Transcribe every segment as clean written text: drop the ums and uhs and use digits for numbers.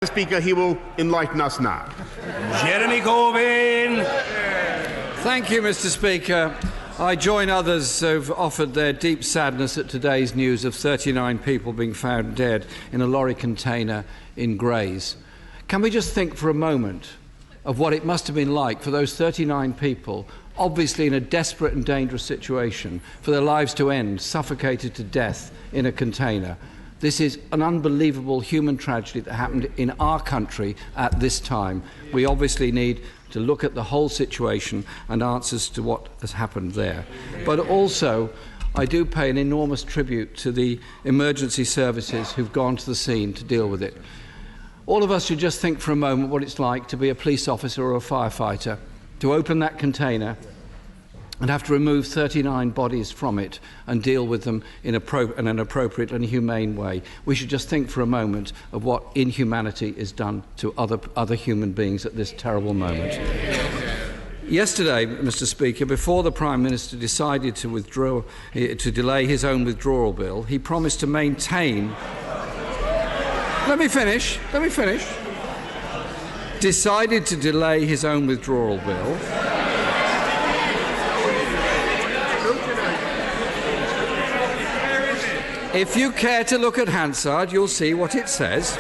Mr. Speaker, he will enlighten us now. Jeremy Corbyn. Thank you, Mr. Speaker. I join others who've offered their deep sadness at today's news of 39 people being found dead in a lorry container in Grays. Can we just think for a moment of what it must have been like for those 39 people, obviously in a desperate and dangerous situation, for their lives to end, suffocated to death in a container. This is an unbelievable human tragedy that happened in our country at this time. We obviously need to look at the whole situation and answers to what has happened there. But also, I do pay an enormous tribute to the emergency services who've gone to the scene to deal with it. All of us should just think for a moment what it's like to be a police officer or a firefighter, to open that container and have to remove 39 bodies from it and deal with them in an appropriate and humane way. We should just think for a moment of what inhumanity is done to other human beings at this terrible moment. Yesterday, Mr. Speaker, before the Prime Minister decided to delay his own withdrawal bill, he promised to maintain... Let me finish. Decided to delay his own withdrawal bill. If you care to look at Hansard, you'll see what it says.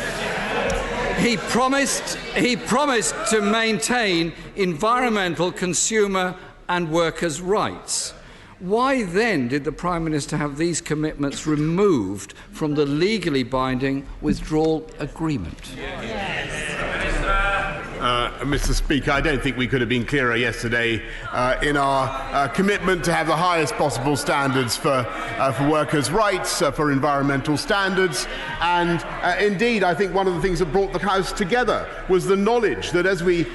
He promised to maintain environmental, consumer and workers' rights. Why then did the Prime Minister have these commitments removed from the legally binding withdrawal agreement? Mr. Speaker, I don't think we could have been clearer yesterday in our commitment to have the highest possible standards for workers' rights, for environmental standards, and indeed, I think one of the things that brought the House together was the knowledge that as we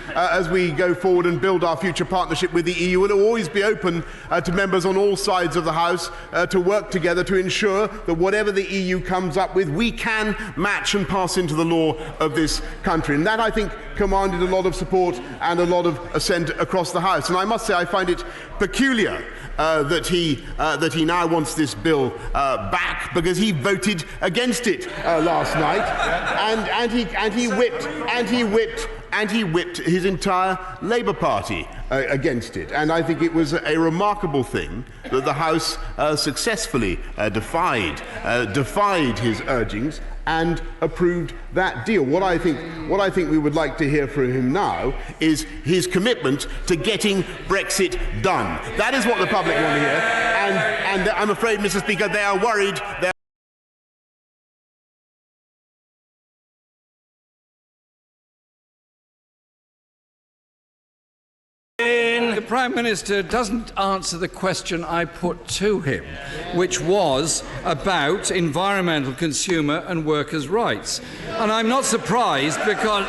go forward and build our future partnership with the EU, it will always be open to members on all sides of the House to work together to ensure that whatever the EU comes up with, we can match and pass into the law of this country. And that, I think, commanded a lot of support and a lot of assent across the House. And I must say I find it peculiar that he now wants this bill back, because he voted against it last night, and he whipped his entire Labour Party against it. And I think it was a remarkable thing that the House successfully defied his urgings and approved that deal. What I think we would like to hear from him now is his commitment to getting Brexit done. That is what the public want to hear, and I'm afraid, Mr. Speaker, they are worried. The Prime Minister doesn't answer the question I put to him, which was about environmental, consumer and workers' rights. And I'm not surprised because...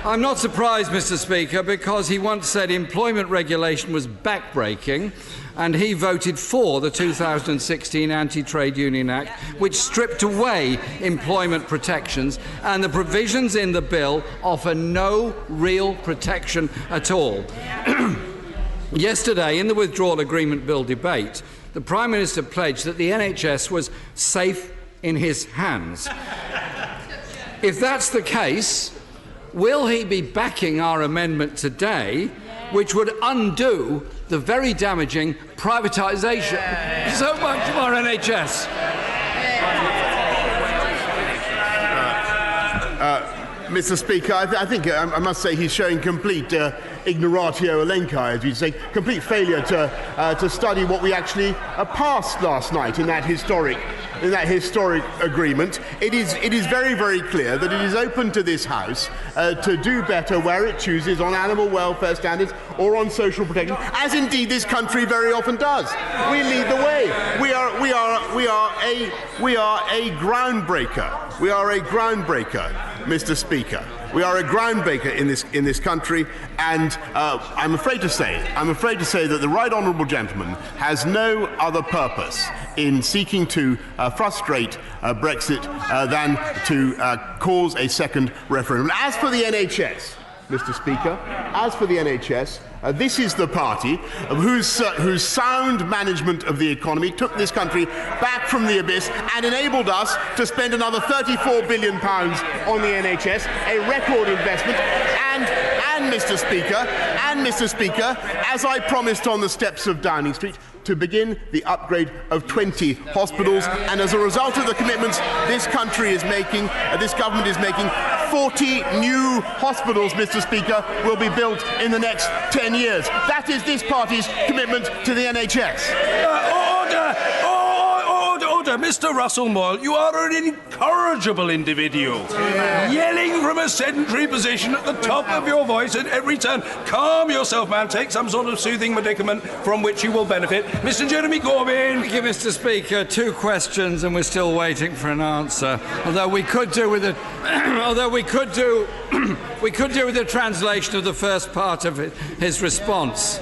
I'm not surprised, Mr. Speaker, because he once said employment regulation was backbreaking, and he voted for the 2016 Anti-Trade Union Act, which stripped away employment protections, and the provisions in the bill offer no real protection at all. Yesterday, in the Withdrawal Agreement Bill debate, the Prime Minister pledged that the NHS was safe in his hands. If that's the case, will he be backing our amendment today, which would undo the very damaging privatisation so much of our NHS? Mr. Speaker, I think I must say he's showing complete ignoratio elenchi, as you'd say, complete failure to study what we actually passed last night in that historic agreement. It is very, very clear that it is open to this House to do better where it chooses on animal welfare standards or on social protection, as indeed this country very often does. We lead the way. We are a groundbreaker. We are a groundbreaker, Mr. Speaker. We are a groundbreaker in this country, and I'm afraid to say that the Right Honourable Gentleman has no other purpose in seeking to frustrate Brexit than to cause a second referendum. As for the NHS, Mr. Speaker, as for the NHS, This is the party whose sound management of the economy took this country back from the abyss and enabled us to spend another £34 billion on the NHS, a record investment, and Mr. Speaker, as I promised on the steps of Downing Street, to begin the upgrade of 20 hospitals, and as a result of the commitments this country is making, this government is making, 40 new hospitals, Mr. Speaker, will be built in the next 10 years. That is this party's commitment to the NHS. Order, Mr. Russell Moyle, you are an incorrigible individual, yelling from a sedentary position at the top of your voice at every turn. Calm yourself, man. Take some sort of soothing medicament from which you will benefit. Mr. Jeremy Corbyn. Thank you, Mr. Speaker. 2 questions, and we're still waiting for an answer. Although we could do with a translation of the first part of his response.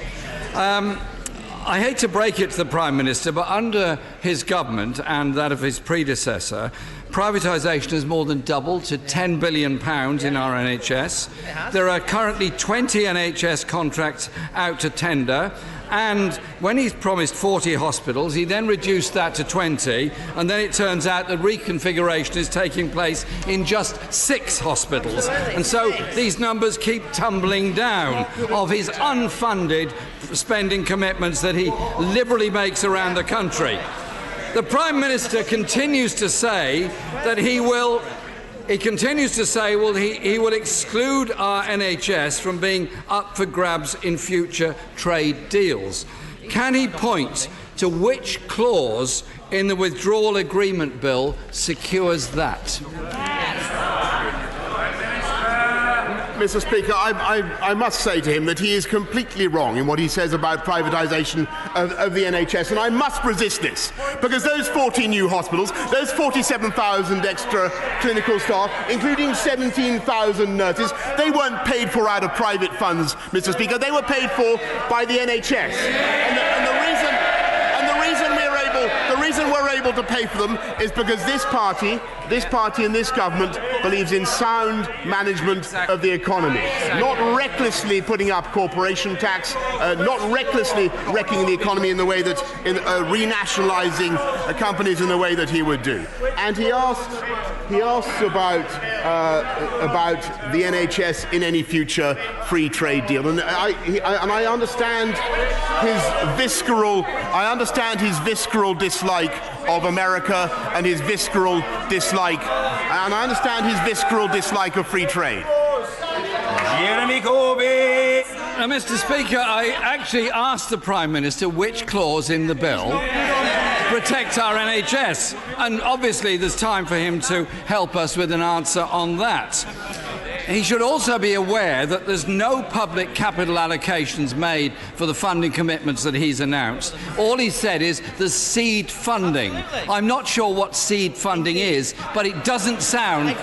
I hate to break it to the Prime Minister, but under his government and that of his predecessor, privatisation has more than doubled to £10 billion in our NHS. There are currently 20 NHS contracts out to tender, and when he's promised 40 hospitals, he then reduced that to 20, and then it turns out that reconfiguration is taking place in just 6 hospitals. And so these numbers keep tumbling down of his unfunded spending commitments that he liberally makes around the country. The Prime Minister continues to say that he will exclude our NHS from being up for grabs in future trade deals. Can he point to which clause in the Withdrawal Agreement Bill secures that? Mr. Speaker, I must say to him that he is completely wrong in what he says about privatisation of the NHS, and I must resist this, because those 40 new hospitals, those 47,000 extra clinical staff, including 17,000 nurses, they weren't paid for out of private funds, Mr. Speaker. They were paid for by the NHS. The reason we're able to pay for them is because this party and this government believes in sound management of the economy, not recklessly putting up corporation tax, not recklessly wrecking the economy in the way that renationalising companies in the way that he would do. And he asks about the NHS in any future free trade deal, and I understand his visceral dislike of America and his visceral dislike, and I understand his visceral dislike of free trade. Jeremy Corbyn. Now, Mr. Speaker, I actually asked the Prime Minister which clause in the bill protects our NHS, and obviously there's time for him to help us with an answer on that. He should also be aware that there's no public capital allocations made for the funding commitments that he's announced. All he said is there's seed funding. I'm not sure what seed funding is, but it doesn't sound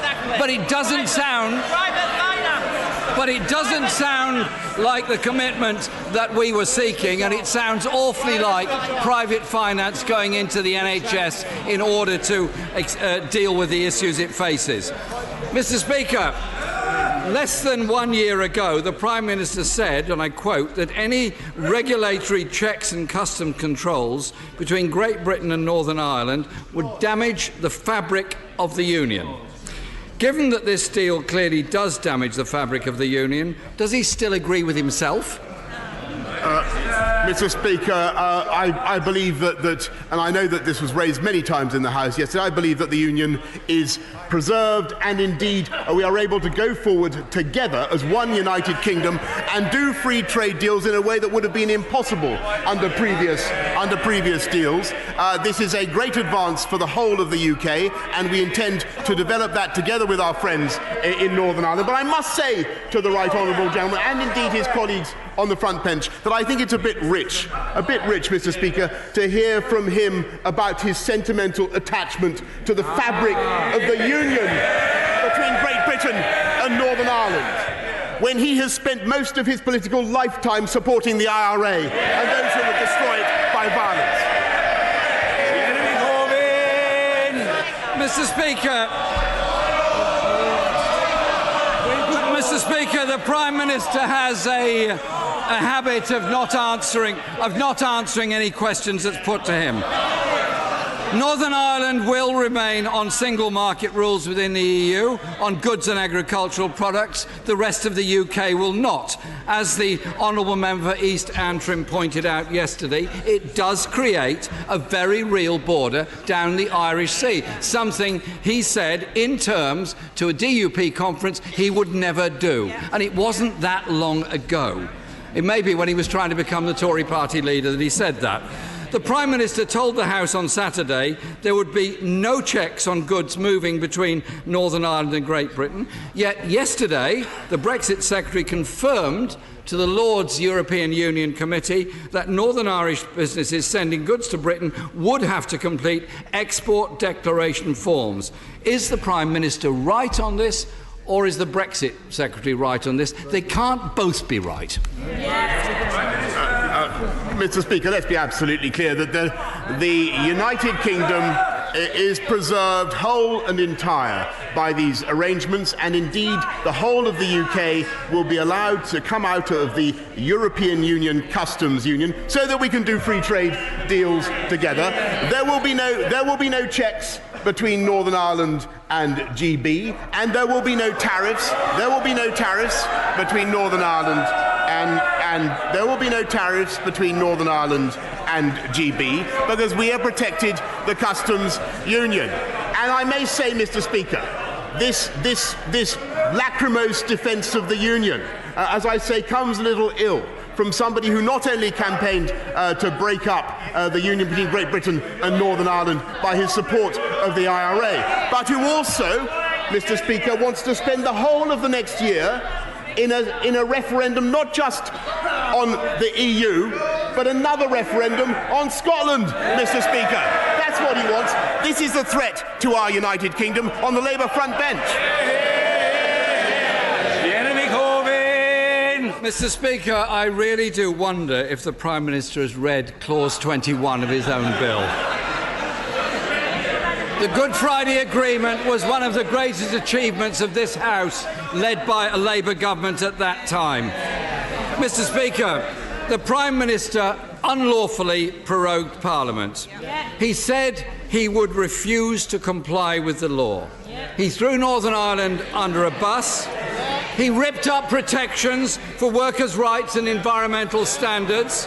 like the commitment that we were seeking, and it sounds awfully like private finance going into the NHS in order to deal with the issues it faces. Mr. Speaker, less than 1 year ago, the Prime Minister said, and I quote, that any regulatory checks and custom controls between Great Britain and Northern Ireland would damage the fabric of the Union. Given that this deal clearly does damage the fabric of the Union, does he still agree with himself? Mr. Speaker, I believe that, and I know that this was raised many times in the House yesterday, I believe that the Union is preserved, and indeed we are able to go forward together as one United Kingdom and do free trade deals in a way that would have been impossible under previous deals. This is a great advance for the whole of the UK, and we intend to develop that together with our friends in Northern Ireland. But I must say to the right honourable gentleman, and indeed his colleagues on the front bench, that I think it's a bit rich, Mr. Speaker, to hear from him about his sentimental attachment to the fabric of the union between Great Britain and Northern Ireland, when he has spent most of his political lifetime supporting the IRA and those who would destroy it by violence. Mr. Speaker, Mr. Speaker, the Prime Minister has a habit of not answering any questions that's put to him. Northern Ireland will remain on single market rules within the EU on goods and agricultural products. The rest of the UK will not. As the Honourable Member for East Antrim pointed out yesterday, it does create a very real border down the Irish Sea, something he said in terms to a DUP conference he would never do. And it wasn't that long ago. It may be when he was trying to become the Tory party leader that he said that. The Prime Minister told the House on Saturday there would be no checks on goods moving between Northern Ireland and Great Britain. Yet yesterday, the Brexit Secretary confirmed to the Lords European Union Committee that Northern Irish businesses sending goods to Britain would have to complete export declaration forms. Is the Prime Minister right on this, or is the Brexit Secretary right on this? They can't both be right. Mr. Speaker, let's be absolutely clear that the United Kingdom is preserved whole and entire by these arrangements, and indeed the whole of the UK will be allowed to come out of the European Union Customs Union so that we can do free trade deals together. There will be no checks between Northern Ireland and GB, and there will be no tariffs. There will be no tariffs between Northern Ireland and there will be no tariffs between Northern Ireland and GB because we have protected the customs union. And I may say, Mr. Speaker, this lachrymose defence of the union, as I say, comes a little ill from somebody who not only campaigned to break up the union between Great Britain and Northern Ireland by his support of the IRA, but who also, Mr. Speaker, wants to spend the whole of the next year in a referendum not just on the EU, but another referendum on Scotland, Mr. Speaker. That's what he wants. This is the threat to our United Kingdom on the Labour front bench. Mr. Speaker, I really do wonder if the Prime Minister has read Clause 21 of his own bill. The Good Friday Agreement was one of the greatest achievements of this House, led by a Labour government at that time. Mr. Speaker, the Prime Minister unlawfully prorogued Parliament. He said he would refuse to comply with the law. He threw Northern Ireland under a bus. He ripped up protections for workers' rights and environmental standards,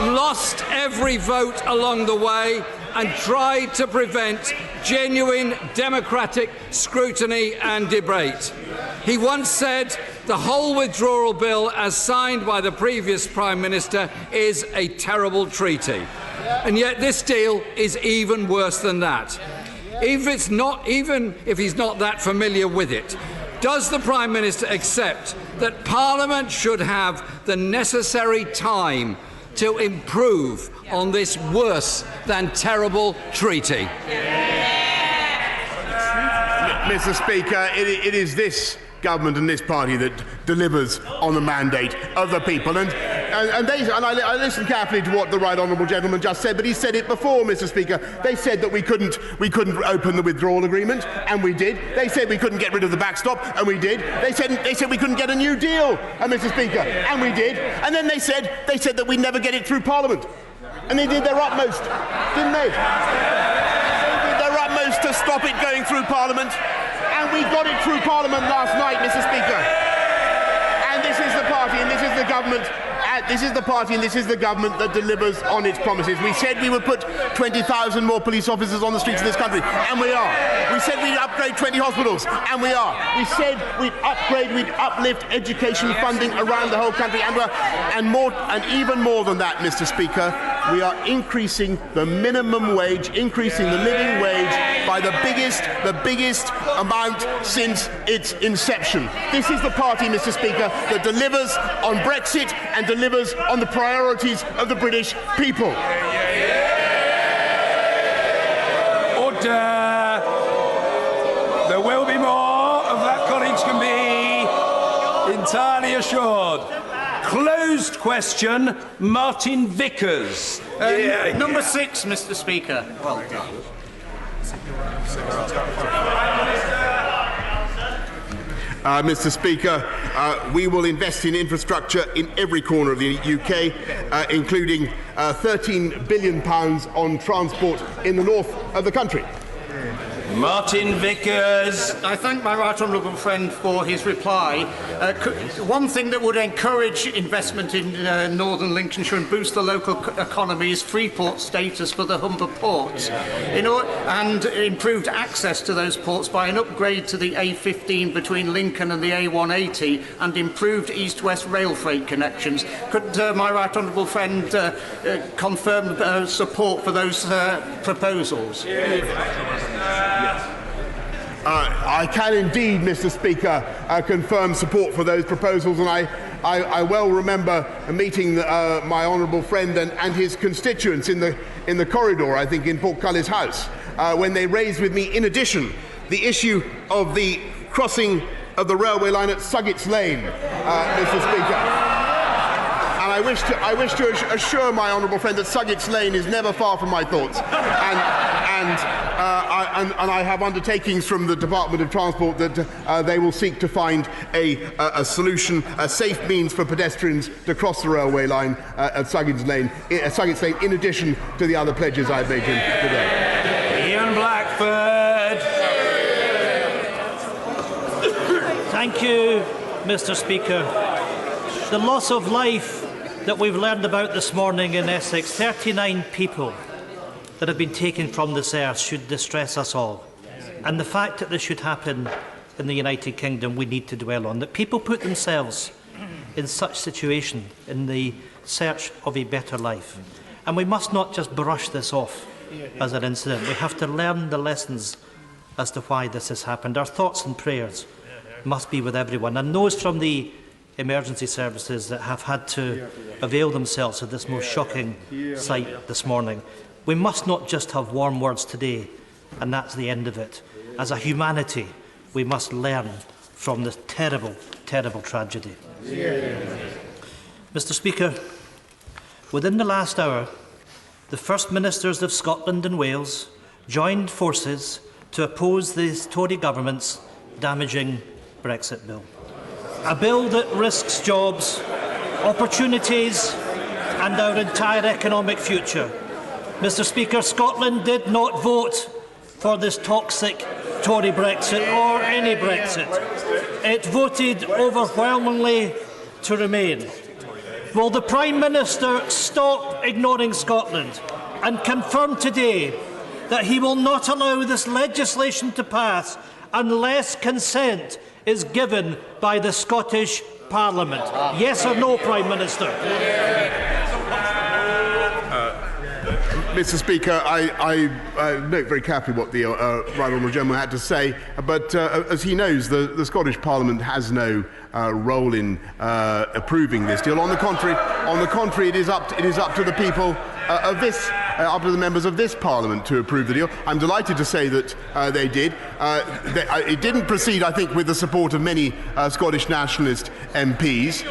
lost every vote along the way, and tried to prevent genuine democratic scrutiny and debate. He once said the whole withdrawal bill, as signed by the previous Prime Minister, is a terrible treaty. And yet this deal is even worse than that. Even if he's not that familiar with it, does the Prime Minister accept that Parliament should have the necessary time to improve on this worse than terrible treaty? Mr. Speaker, it is this government and this party that delivers on the mandate of the people. And I listened carefully to what the right honourable gentleman just said, but he said it before, Mr. Speaker. They said that we couldn't open the withdrawal agreement, and we did. They said we couldn't get rid of the backstop, and we did. They said we couldn't get a new deal, Mr. Speaker, and we did. And then they said that we'd never get it through Parliament, and they did their utmost, didn't they? They did their utmost to stop it going through Parliament. And we got it through Parliament last night, Mr. Speaker. And this is the party and this is the government. This is the party and this is the government that delivers on its promises. We said we would put 20,000 more police officers on the streets of this country, and we are. We said we'd upgrade 20 hospitals, and we are. We said we'd uplift education funding around the whole country, and even more than that, Mr. Speaker, we are increasing the minimum wage, increasing the living wage by the biggest amount since its inception. This is the party, Mr. Speaker, that delivers on Brexit and delivers on the priorities of the British people. Order. There will be more of that, colleagues can be entirely assured. Closed question, Martin Vickers. Number 6, Mr. Speaker. Well done. Mr. Speaker. We will invest in infrastructure in every corner of the UK, including £13 billion on transport in the north of the country. Martin Vickers. I thank my right honourable friend for his reply. One thing that would encourage investment in northern Lincolnshire and boost the local economy is Freeport status for the Humber ports, and improved access to those ports by an upgrade to the A15 between Lincoln and the A180 and improved east-west rail freight connections. Could my right honourable friend confirm support for those proposals? I can indeed, Mr. Speaker, confirm support for those proposals, and I well remember meeting my honourable friend and his constituents in the corridor, I think in Portcullis House, when they raised with me, in addition, the issue of the crossing of the railway line at Suggett's Lane, Mr. Speaker. And I wish to assure my honourable friend that Suggett's Lane is never far from my thoughts, and I have undertakings from the Department of Transport that they will seek to find a solution, a safe means for pedestrians to cross the railway line at Suggett's Lane, in addition to the other pledges I've made today. Ian Blackford. Thank you, Mr. Speaker. The loss of life that we've learned about this morning in Essex, 39 people that have been taken from this earth, should distress us all. And the fact that this should happen in the United Kingdom, we need to dwell on. That people put themselves in such situation in the search of a better life. And we must not just brush this off as an incident. We have to learn the lessons as to why this has happened. Our thoughts and prayers must be with everyone. And those from the emergency services that have had to avail themselves of this most shocking sight this morning. We must not just have warm words today, and that's the end of it. As a humanity, we must learn from this terrible, terrible tragedy. Mr. Speaker, within the last hour, the First Ministers of Scotland and Wales joined forces to oppose the Tory government's damaging Brexit bill. A bill that risks jobs, opportunities and our entire economic future. Mr. Speaker, Scotland did not vote for this toxic Tory Brexit or any Brexit. It voted overwhelmingly to remain. Will the Prime Minister stop ignoring Scotland and confirm today that he will not allow this legislation to pass unless consent is given by the Scottish Parliament? Yes or no, Prime Minister? Mr. Speaker, I note very carefully what the Right Honourable Gentleman had to say, but as he knows, the Scottish Parliament has no role in approving this deal. On the contrary, it is up to the people of this, up to the members of this Parliament to approve the deal. I'm delighted to say that they did. It didn't proceed, I think, with the support of many Scottish nationalist MPs,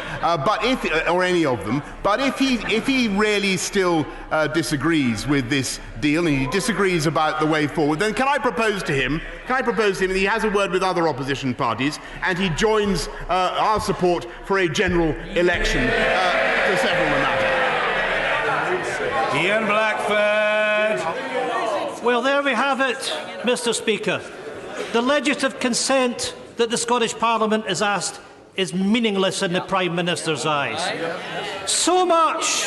or any of them. But if he really still disagrees with this deal and he disagrees about the way forward, then can I propose to him that he has a word with other opposition parties and he joins our support for a general election to settle the matter. Ian Blackford. Well, there we have it, Mr. Speaker. The legislative consent that the Scottish Parliament has asked is meaningless in the Prime Minister's eyes. So much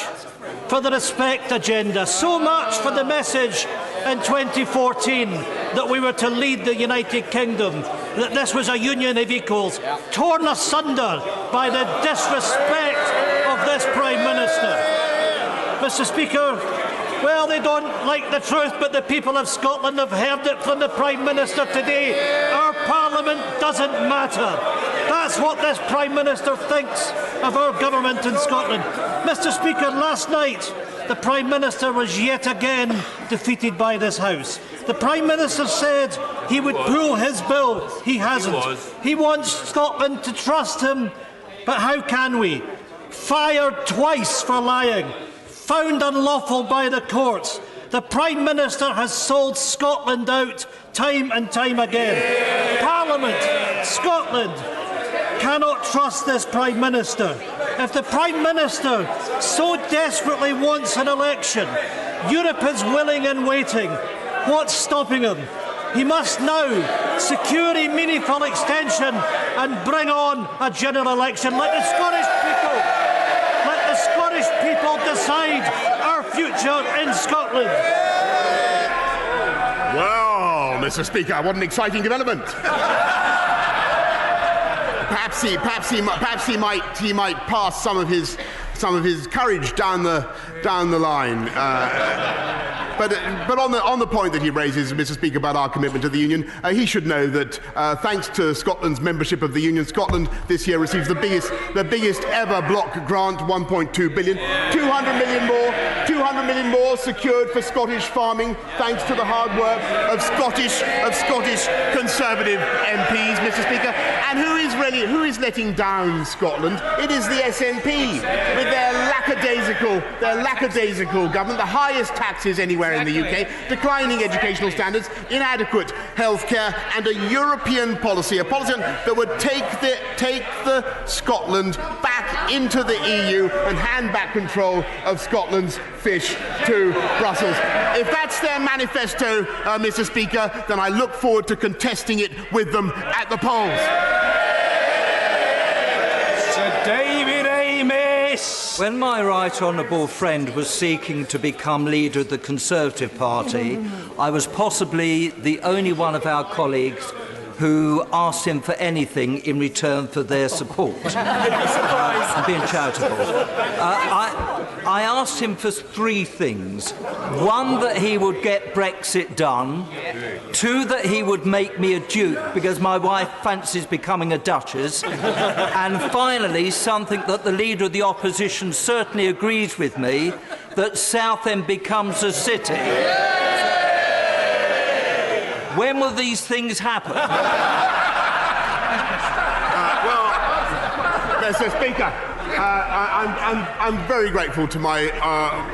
for the Respect agenda, so much for the message in 2014 that we were to lead the United Kingdom, that this was a union of equals, torn asunder by the disrespect of this Prime Minister. Mr. Speaker, well, they don't like the truth, but the people of Scotland have heard it from the Prime Minister today. Our Parliament doesn't matter. That's what this Prime Minister thinks of our government in Scotland. Mr. Speaker, last night the Prime Minister was yet again defeated by this House. The Prime Minister said he would pull his bill. He hasn't. He wants Scotland to trust him, but how can we? Fired twice for lying. Found unlawful by the courts. The Prime Minister has sold Scotland out time and time again. Parliament, Scotland, cannot trust this Prime Minister. If the Prime Minister so desperately wants an election, Europe is willing and waiting. What's stopping him? He must now secure a meaningful extension and bring on a general election. Let the Scottish people decide our future in Scotland. Well, Mr. Speaker, what an exciting development. Perhaps he might pass some of his courage down the line. But on the point that he raises, Mr. Speaker, about our commitment to the Union, he should know that thanks to Scotland's membership of the Union, Scotland this year receives the biggest ever block grant, 1.2 billion, 200 million more secured for Scottish farming, thanks to the hard work of Scottish Conservative MPs, Mr. Speaker. And who is letting down Scotland? It is the SNP with their lackadaisical government, the highest taxes anywhere in the UK, declining educational standards, inadequate healthcare, and a European policy, a policy that would take the Scotland back into the EU and hand back control of Scotland's fish to Brussels. If that's their manifesto, Mr. Speaker, then I look forward to contesting it with them at the polls. Sir David Amis. When my right honourable friend was seeking to become leader of the Conservative Party, I was possibly the only one of our colleagues who asked him for anything in return for their support. I'm being charitable. I asked him for three things. One, that he would get Brexit done. Two, that he would make me a duke because my wife fancies becoming a duchess. And finally, something that the leader of the opposition certainly agrees with me, that Southend becomes a city. When will these things happen? Well, Mr. Speaker, I'm very grateful to my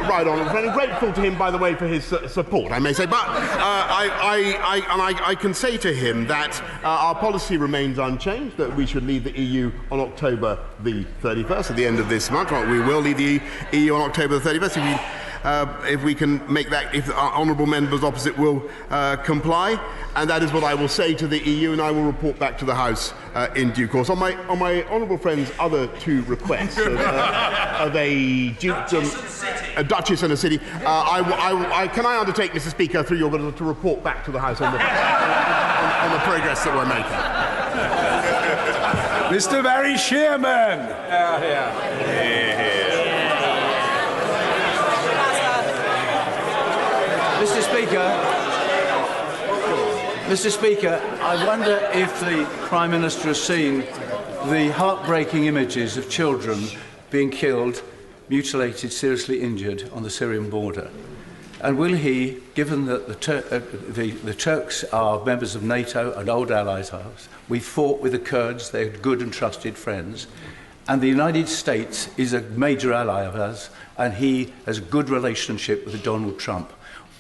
right honourable friend, and grateful to him, by the way, for his support, I may say. But I can say to him that our policy remains unchanged, that we should leave the EU on October the 31st, at the end of this month. We will leave the EU on October the 31st. If we can make that, if our honourable members opposite will comply, and that is what I will say to the EU, and I will report back to the House in due course. On my honourable friend's other two requests of a dukedom, a duchess and a city, can I undertake, Mr. Speaker, through your order, to report back to the House on the progress that we're making. Mr. Barry Shearman. Mr. Speaker, I wonder if the Prime Minister has seen the heartbreaking images of children being killed, mutilated, seriously injured on the Syrian border. And will he, given that the Turks are members of NATO and old allies of ours, we fought with the Kurds, they're good and trusted friends, and the United States is a major ally of ours, and he has a good relationship with Donald Trump.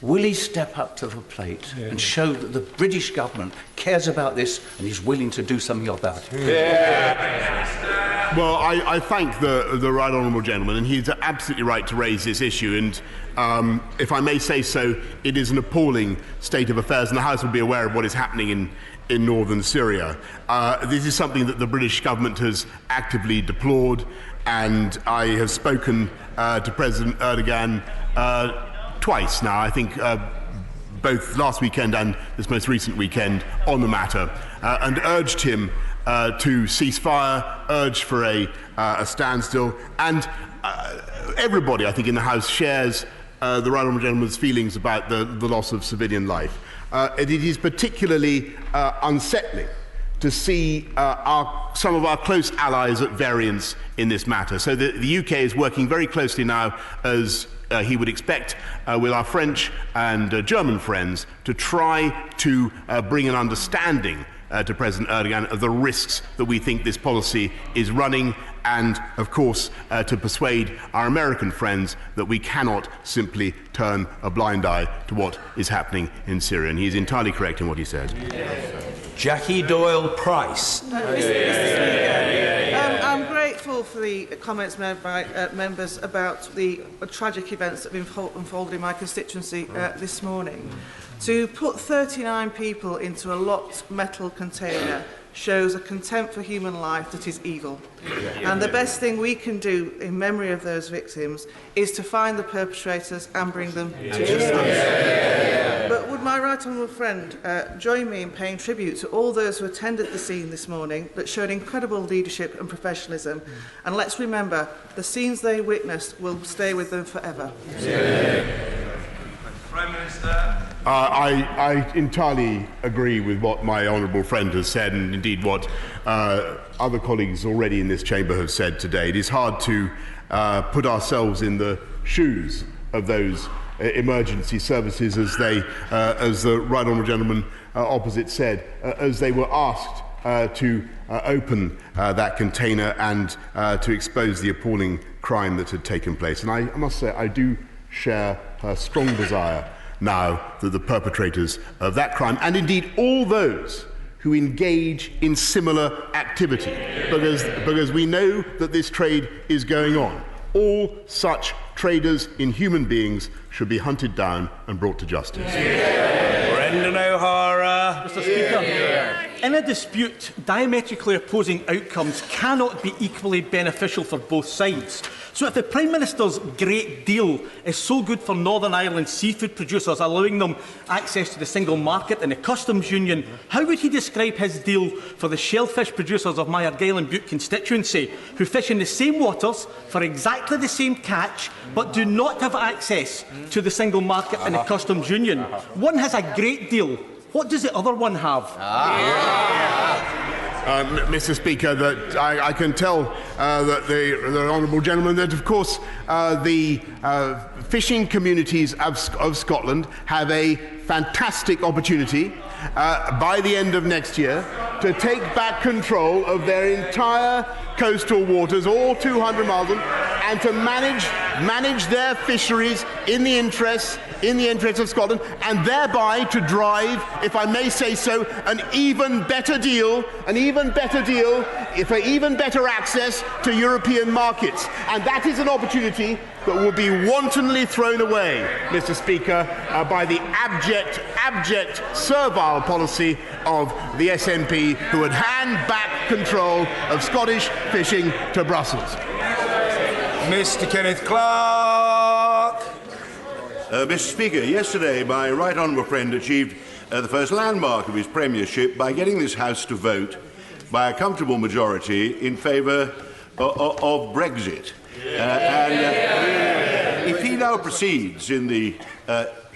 Will he step up to the plate and show that the British government cares about this and is willing to do something about it? Well, I thank the right honourable gentleman, and he's absolutely right to raise this issue. And if I may say so, it is an appalling state of affairs, and the House will be aware of what is happening in northern Syria. This is something that the British government has actively deplored, and I have spoken to President Erdogan twice now, I think, both last weekend and this most recent weekend, on the matter, and urged him to cease fire, urged for a standstill, and everybody, I think, in the House shares the right honourable gentleman's feelings about the loss of civilian life. It is particularly unsettling to see some of our close allies at variance in this matter. So the UK is working very closely now, as he would expect, with our French and German friends, to try to bring an understanding to President Erdogan of the risks that we think this policy is running, and of course to persuade our American friends that we cannot simply turn a blind eye to what is happening in Syria. And he is entirely correct in what he said. Jackie Doyle Price. grateful for the comments made by members about the tragic events that have been unfolded in my constituency this morning. To put 39 people into a locked metal container shows a contempt for human life that is evil. And the best thing we can do in memory of those victims is to find the perpetrators and bring them to justice. But would my right honourable friend join me in paying tribute to all those who attended the scene this morning that showed incredible leadership and professionalism? And let's remember, the scenes they witnessed will stay with them forever. Prime Minister. I entirely agree with what my honourable friend has said, and indeed what other colleagues already in this chamber have said today. It is hard to put ourselves in the shoes of those emergency services as they, as the right honourable gentleman opposite said, as they were asked to open that container and to expose the appalling crime that had taken place. And I must say, I do share her strong desire now that the perpetrators of that crime, and indeed all those who engage in similar activity, because we know that this trade is going on, all such traders in human beings should be hunted down and brought to justice. Brendan O'Hara. Mr. Speaker, in a dispute, diametrically opposing outcomes cannot be equally beneficial for both sides. So if the Prime Minister's great deal is so good for Northern Ireland seafood producers, allowing them access to the single market and the customs union, how would he describe his deal for the shellfish producers of my Argyll and Bute constituency, who fish in the same waters for exactly the same catch, but do not have access to the single market and the customs union? One has a great deal. What does the other one have? Mr. Speaker, that I can tell that the honourable gentleman that, of course, the fishing communities of Scotland have a fantastic opportunity by the end of next year to take back control of their entire coastal waters, all 200 miles of them, and to manage their fisheries in the interests of Scotland, and thereby to drive, if I may say so, an even better deal for even better access to European markets. And that is an opportunity that will be wantonly thrown away, Mr. Speaker, by the abject, servile policy of the SNP, who would hand back control of Scottish fishing to Brussels. Mr. Kenneth Clark. Mr. Speaker, yesterday my right honourable friend achieved the first landmark of his premiership by getting this House to vote by a comfortable majority in favour of Brexit. If he now proceeds in the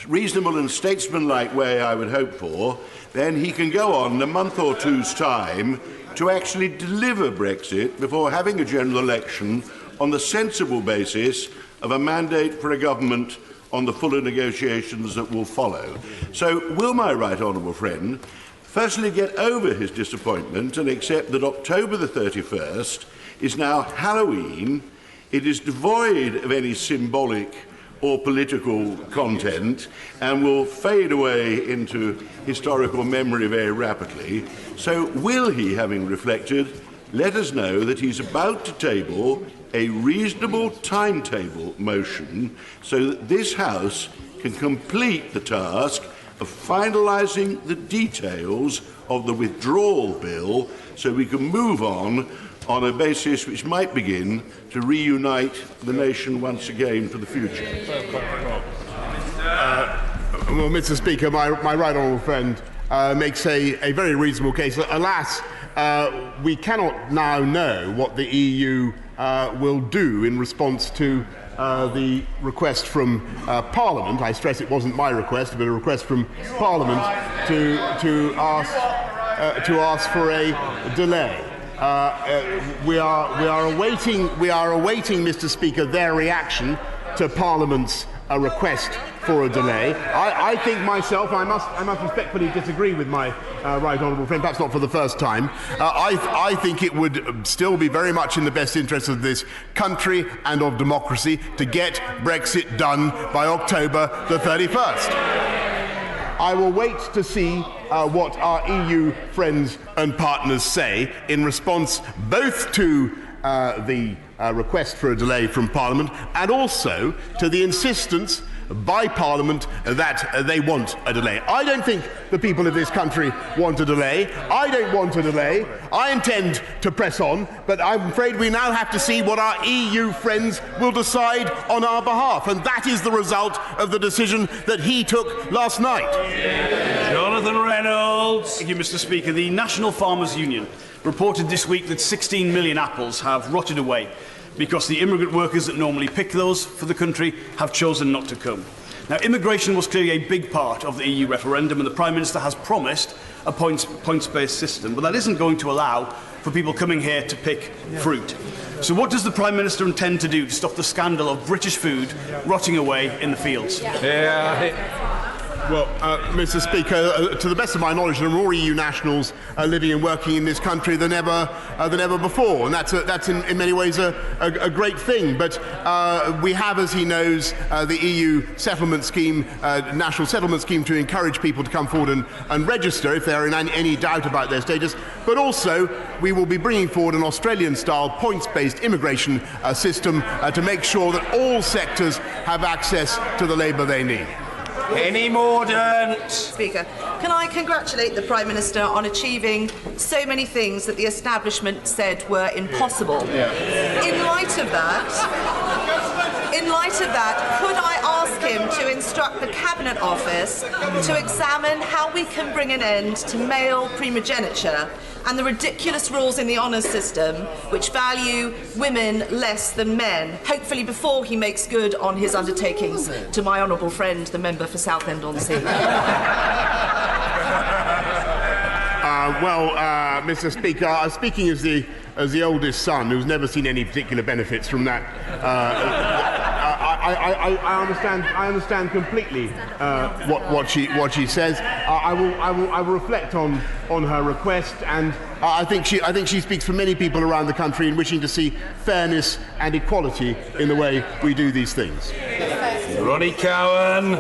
reasonable and statesmanlike way I would hope for, then he can go on in a month or two's time to actually deliver Brexit before having a general election on the sensible basis of a mandate for a government on the fuller negotiations that will follow. So will my right honourable friend firstly get over his disappointment and accept that October the 31st is now Halloween, it is devoid of any symbolic or political content and will fade away into historical memory very rapidly. So will he, having reflected, let us know that he's about to table a reasonable timetable motion so that this House can complete the task of finalising the details of the withdrawal bill so we can move on a basis which might begin to reunite the nation once again for the future. Well, Mr. Speaker, my right honourable friend makes a very reasonable case. Alas, we cannot now know what the EU will do in response to the request from Parliament. I stress it wasn't my request, but a request from Parliament to ask for a delay. We are awaiting, Mr. Speaker, their reaction to Parliament's request for a delay. I think myself, I must respectfully disagree with my right honourable friend, perhaps not for the first time. I think it would still be very much in the best interest of this country and of democracy to get Brexit done by October the 31st. I will wait to see what our EU friends and partners say in response both to the request for a delay from Parliament, and also to the insistence by Parliament that they want a delay. I don't think the people of this country want a delay. I don't want a delay. I intend to press on, but I'm afraid we now have to see what our EU friends will decide on our behalf, and that is the result of the decision that he took last night. Jonathan Reynolds. Thank you, Mr. Speaker. The National Farmers Union reported this week that 16 million apples have rotted away because the immigrant workers that normally pick those for the country have chosen not to come. Now, immigration was clearly a big part of the EU referendum, and the Prime Minister has promised a points-based system, but that isn't going to allow for people coming here to pick fruit. So what does the Prime Minister intend to do to stop the scandal of British food rotting away in the fields? Well, Mr. Speaker, to the best of my knowledge, there are more EU nationals living and working in this country than ever before, and that's in many ways a great thing. But we have, as he knows, the EU settlement scheme, national settlement scheme, to encourage people to come forward and register if they are in any doubt about their status. But also, we will be bringing forward an Australian-style points-based immigration system to make sure that all sectors have access to the labour they need. Penny Mordaunt. Speaker, can I congratulate the Prime Minister on achieving so many things that the establishment said were impossible? In light of that, could I ask him to instruct the Cabinet Office to examine how we can bring an end to male primogeniture and the ridiculous rules in the honours system which value women less than men, hopefully before he makes good on his undertakings to my honourable friend, the member for Southend-on-Sea? Mr. Speaker, speaking as the oldest son who's never seen any particular benefits from that, I understand completely what she says. I will reflect on her request, and I think she speaks for many people around the country in wishing to see fairness and equality in the way we do these things. Ronnie Cowan.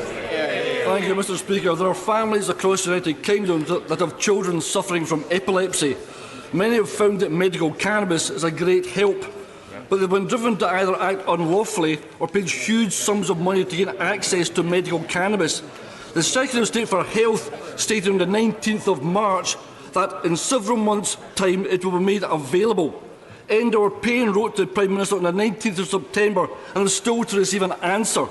Thank you, Mr. Speaker. There are families across the United Kingdom that have children suffering from epilepsy. Many have found that medical cannabis is a great help, but they've been driven to either act unlawfully or paid huge sums of money to gain access to medical cannabis. The Secretary of State for Health stated on the 19th of March that in several months' time it will be made available. Endor Payne wrote to the Prime Minister on the 19th of September and is still to receive an answer.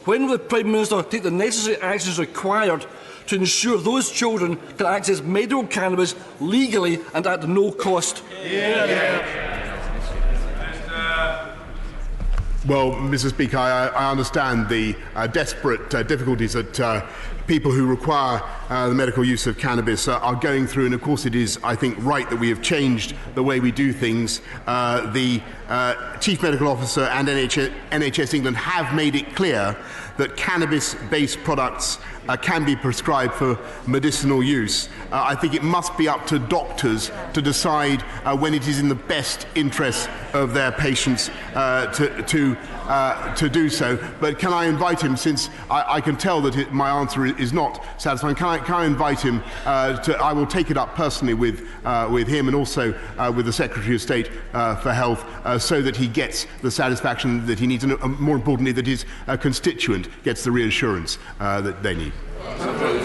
When will the Prime Minister take the necessary actions required to ensure those children can access medical cannabis legally and at no cost? Well, Mr. Speaker, I understand the desperate difficulties that people who require the medical use of cannabis are going through, and of course it is, I think, right that we have changed the way we do things. The Chief Medical Officer and NHS England have made it clear that cannabis-based products can be prescribed for medicinal use. I think it must be up to doctors to decide when it is in the best interest of their patients to do so. But can I invite him, since I can tell that my answer is not satisfying, can I invite him I will take it up personally with him and also with the Secretary of State for Health so that he gets the satisfaction that he needs, and more importantly that his constituent gets the reassurance that they need.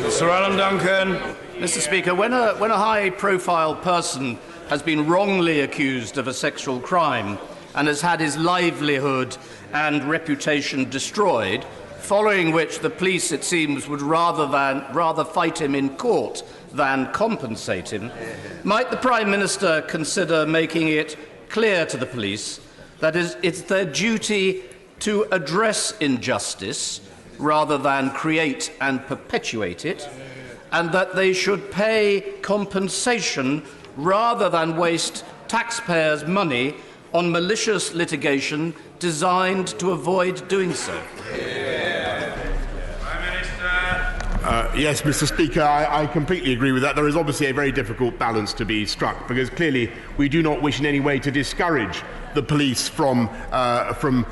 Sir Alan Duncan. Mr. Speaker, when a high-profile person has been wrongly accused of a sexual crime and has had his livelihood and reputation destroyed, following which the police, it seems, would rather fight him in court than compensate him, might the Prime Minister consider making it clear to the police that it's their duty to address injustice rather than create and perpetuate it, and that they should pay compensation rather than waste taxpayers' money on malicious litigation designed to avoid doing so? Yes, Mr. Speaker, I completely agree with that. There is obviously a very difficult balance to be struck, because clearly we do not wish in any way to discourage the police from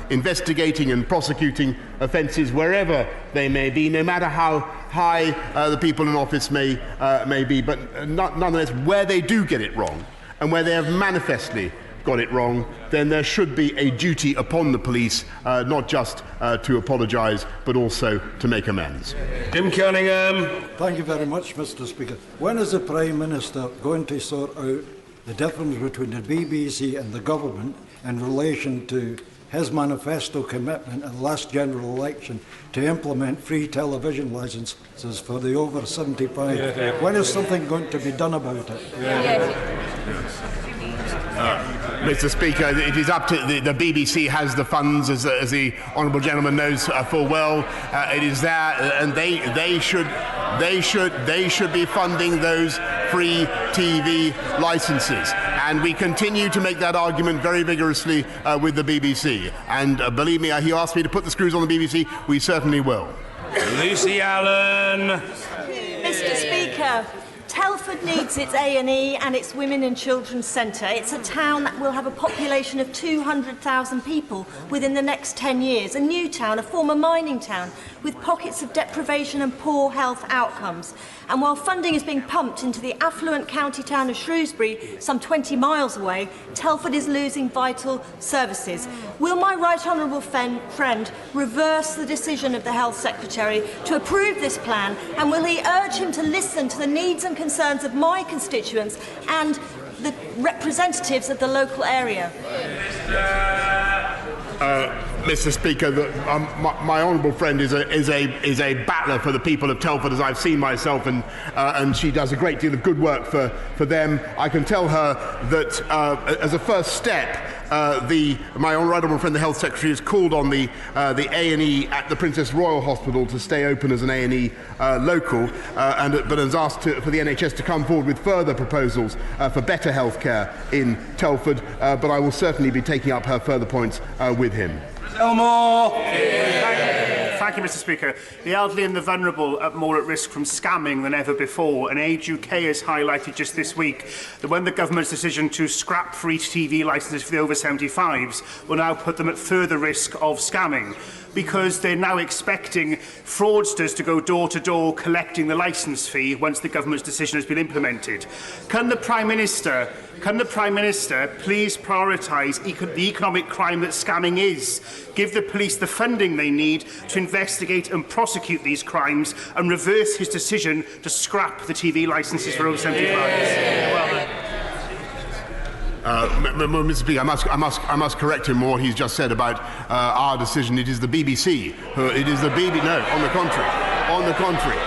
investigating and prosecuting offences wherever they may be, no matter how high the people in office may be. But nonetheless, where they do get it wrong, and where they have manifestly got it wrong, then there should be a duty upon the police, not just to apologise, but also to make amends. Jim Cunningham. Thank you very much, Mr. Speaker. When is the Prime Minister going to sort out the difference between the BBC and the government in relation to his manifesto commitment in the last general election to implement free television licences for the over 75? When is something going to be done about it? Mr. Speaker, it is up to the BBC has the funds, as the honourable gentleman knows full well. It is there, and they should be funding those free TV licences. And we continue to make that argument very vigorously with the BBC. And believe me, he asked me to put the screws on the BBC. We certainly will. Lucy Allen. Mr. Speaker, Telford needs its A&E and its Women and Children's Centre. It's a town that will have a population of 200,000 people within the next 10 years. A new town, a former mining town, with pockets of deprivation and poor health outcomes. And while funding is being pumped into the affluent county town of Shrewsbury, some 20 miles away, Telford is losing vital services. Will my right honourable friend reverse the decision of the Health Secretary to approve this plan, and will he urge him to listen to the needs and concerns of my constituents and the representatives of the local area? Mr. Speaker, my honourable friend is a battler for the people of Telford, as I've seen myself, and she does a great deal of good work for them. I can tell her that as a first step, my honourable friend, the Health Secretary, has called on the A&E at the Princess Royal Hospital to stay open as an A&E local, but has asked for the NHS to come forward with further proposals for better healthcare in Telford. But I will certainly be taking up her further points with him. Elmore. Thank you, Mr. Speaker. The elderly and the vulnerable are more at risk from scamming than ever before, and Age UK has highlighted just this week that when the government's decision to scrap free TV licences for the over 75s will now put them at further risk of scamming, because they're now expecting fraudsters to go door to door collecting the licence fee once the government's decision has been implemented. Can the Prime Minister please prioritise the economic crime that scamming is, give the police the funding they need to investigate and prosecute these crimes, and reverse his decision to scrap the TV licences for over 75s? Mr. Speaker, I must correct him on what he's just said about our decision. It is the BBC. No, on the contrary.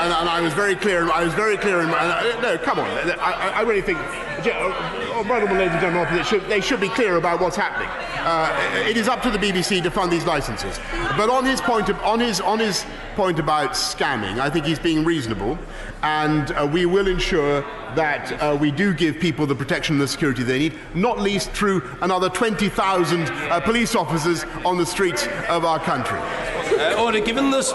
And I was very clear. No, come on. I really think, honourable ladies and gentlemen, they should be clear about what's happening. It is up to the BBC to fund these licences. But on his point about scamming, I think he's being reasonable, and we will ensure that we do give people the protection and the security they need, not least through another 20,000 police officers on the streets of our country. Order. Given this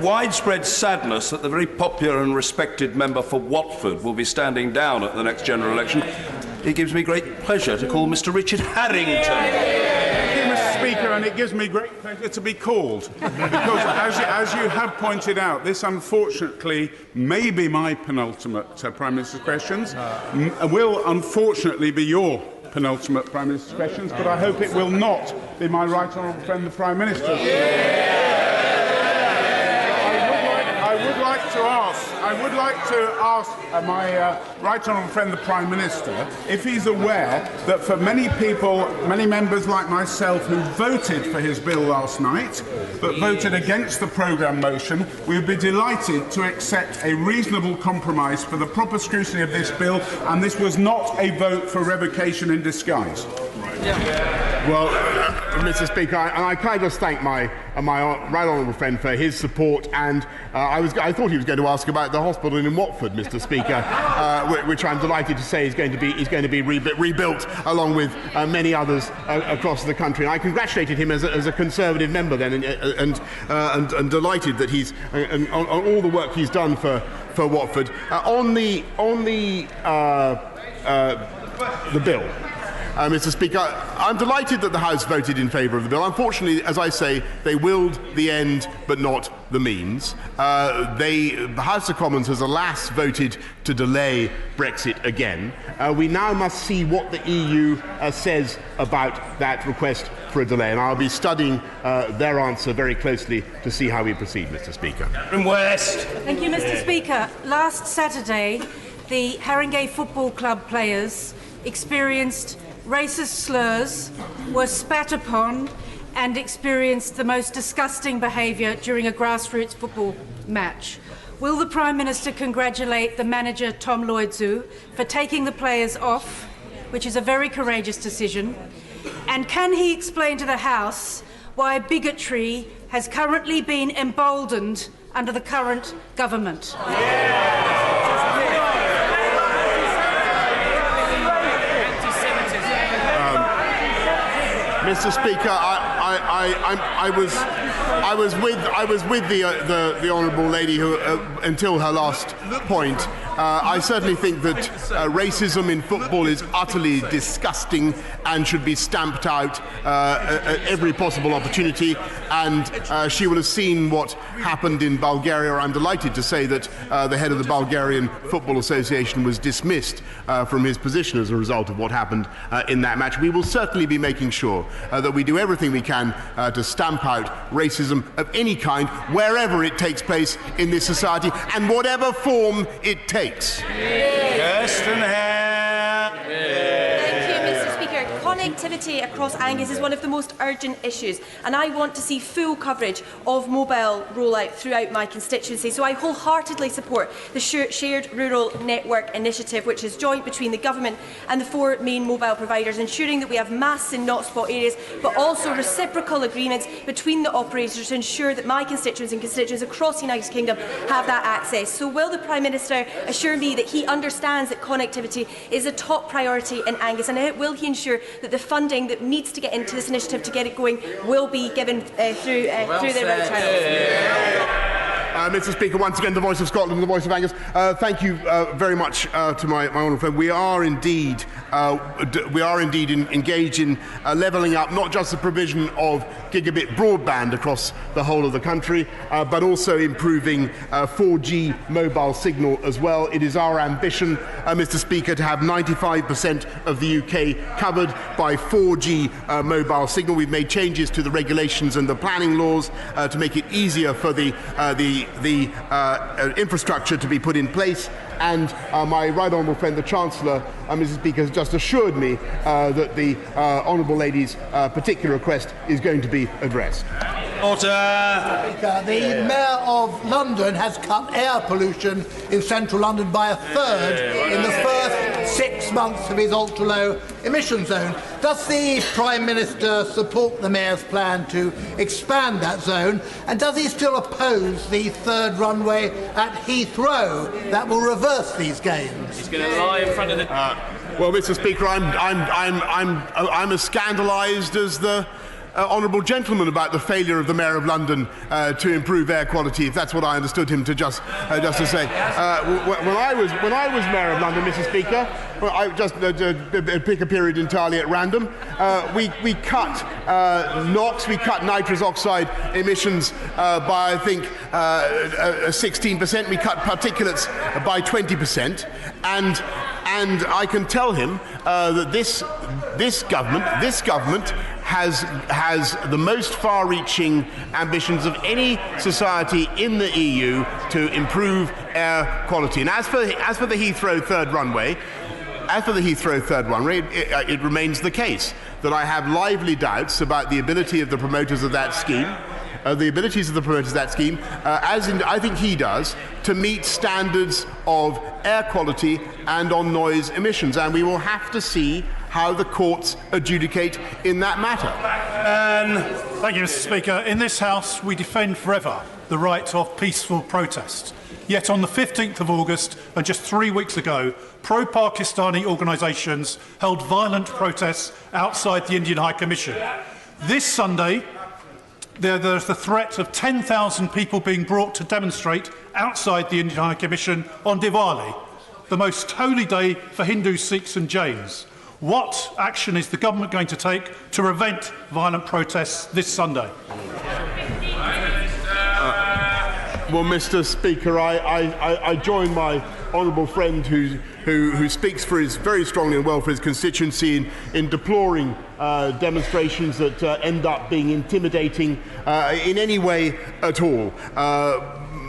widespread sadness that the very popular and respected member for Watford will be standing down at the next general election, it gives me great pleasure to call Mr. Richard Harrington. Thank you, Mr. Speaker, and it gives me great pleasure to be called, because as you have pointed out, this unfortunately may be my penultimate Prime Minister's questions, will unfortunately be your penultimate Prime Minister's questions, but I hope it will not be my right honourable friend, the Prime Minister. I would like to ask my right honourable friend, the Prime Minister, if he's aware that for many people, many members like myself who voted for his bill last night, but voted against the programme motion, we would be delighted to accept a reasonable compromise for the proper scrutiny of this bill, and this was not a vote for revocation in disguise. Well, Mr. Speaker, I can I just thank my right honourable friend for his support, and I thought he was going to ask about the hospital in Watford, Mr. Speaker, which I'm delighted to say is going to be rebuilt along with many others across the country. And I congratulated him as a Conservative member then, and delighted that he's on all the work he's done for Watford on the bill. Mr. Speaker. I'm delighted that the House voted in favour of the bill. Unfortunately, as I say, they willed the end but not the means. The House of Commons has alas voted to delay Brexit again. We now must see what the EU says about that request for a delay, and I'll be studying their answer very closely to see how we proceed, Mr. Speaker. From West. Thank you, Mr. Speaker. Last Saturday, the Haringey Football Club players experienced racist slurs, were spat upon, and experienced the most disgusting behaviour during a grassroots football match. Will the Prime Minister congratulate the manager, Tom Lloyd-Zoo, for taking the players off, which is a very courageous decision? And can he explain to the House why bigotry has currently been emboldened under the current government? Mr. Speaker, I was with the honourable lady who, until her last point. I certainly think that racism in football is utterly disgusting and should be stamped out at every possible opportunity. And she will have seen what happened in Bulgaria. I'm delighted to say that the head of the Bulgarian Football Association was dismissed from his position as a result of what happened in that match. We will certainly be making sure that we do everything we can to stamp out racism of any kind, wherever it takes place in this society and whatever form it takes. Connectivity across Angus is one of the most urgent issues, and I want to see full coverage of mobile rollout throughout my constituency. So I wholeheartedly support the Shared Rural Network initiative, which is joint between the Government and the 4 main mobile providers, ensuring that we have masts in not-spot areas, but also reciprocal agreements between the operators to ensure that my constituents and constituents across the United Kingdom have that access. So will the Prime Minister assure me that he understands that connectivity is a top priority in Angus, and will he ensure that the funding that needs to get into this initiative to get it going will be given through the right channels? Mr. Speaker, once again, the voice of Scotland, the voice of Angus. Thank you very much to my honourable friend. We are indeed engaged in levelling up not just the provision of gigabit broadband across the whole of the country, but also improving 4G mobile signal as well. It is our ambition, Mr. Speaker, to have 95% of the UK covered by 4G mobile signal. We've made changes to the regulations and the planning laws to make it easier for the infrastructure to be put in place, and my right honourable friend the Chancellor, Mrs. Speaker, has just assured me that the honourable lady's particular request is going to be addressed. Order. The Mayor of London has cut air pollution in central London by 1/3 in the first 6 months of his ultra-low emission zone. Does the Prime Minister support the Mayor's plan to expand that zone? And does he still oppose the 3rd runway at Heathrow that will reverse these gains? He's going to lie in front of the... Well, Mr. Speaker, I'm as scandalised as the honourable gentleman about the failure of the Mayor of London to improve air quality, if that's what I understood him to just to say. When I was Mayor of London, Mr. Speaker, well, I just pick a period entirely at random. We cut NOx, we cut nitrous oxide emissions by I think 16%. We cut particulates by 20%, and I can tell him that this government has the most far-reaching ambitions of any society in the EU to improve air quality. And as for the Heathrow third runway, it remains the case that I have lively doubts about the ability of the promoters of that scheme, I think he does, to meet standards of air quality and on noise emissions. And we will have to see how the courts adjudicate in that matter. Thank you, Mr. Speaker. In this House, we defend forever the right of peaceful protest. Yet on the 15th of August, and just 3 weeks ago, pro-Pakistani organisations held violent protests outside the Indian High Commission. This Sunday, there's the threat of 10,000 people being brought to demonstrate outside the Indian High Commission on Diwali, the most holy day for Hindus, Sikhs and Jains. What action is the government going to take to prevent violent protests this Sunday? Well, Mr. Speaker, I join my honourable friend who speaks very strongly and well for his constituency in deploring demonstrations that end up being intimidating in any way at all.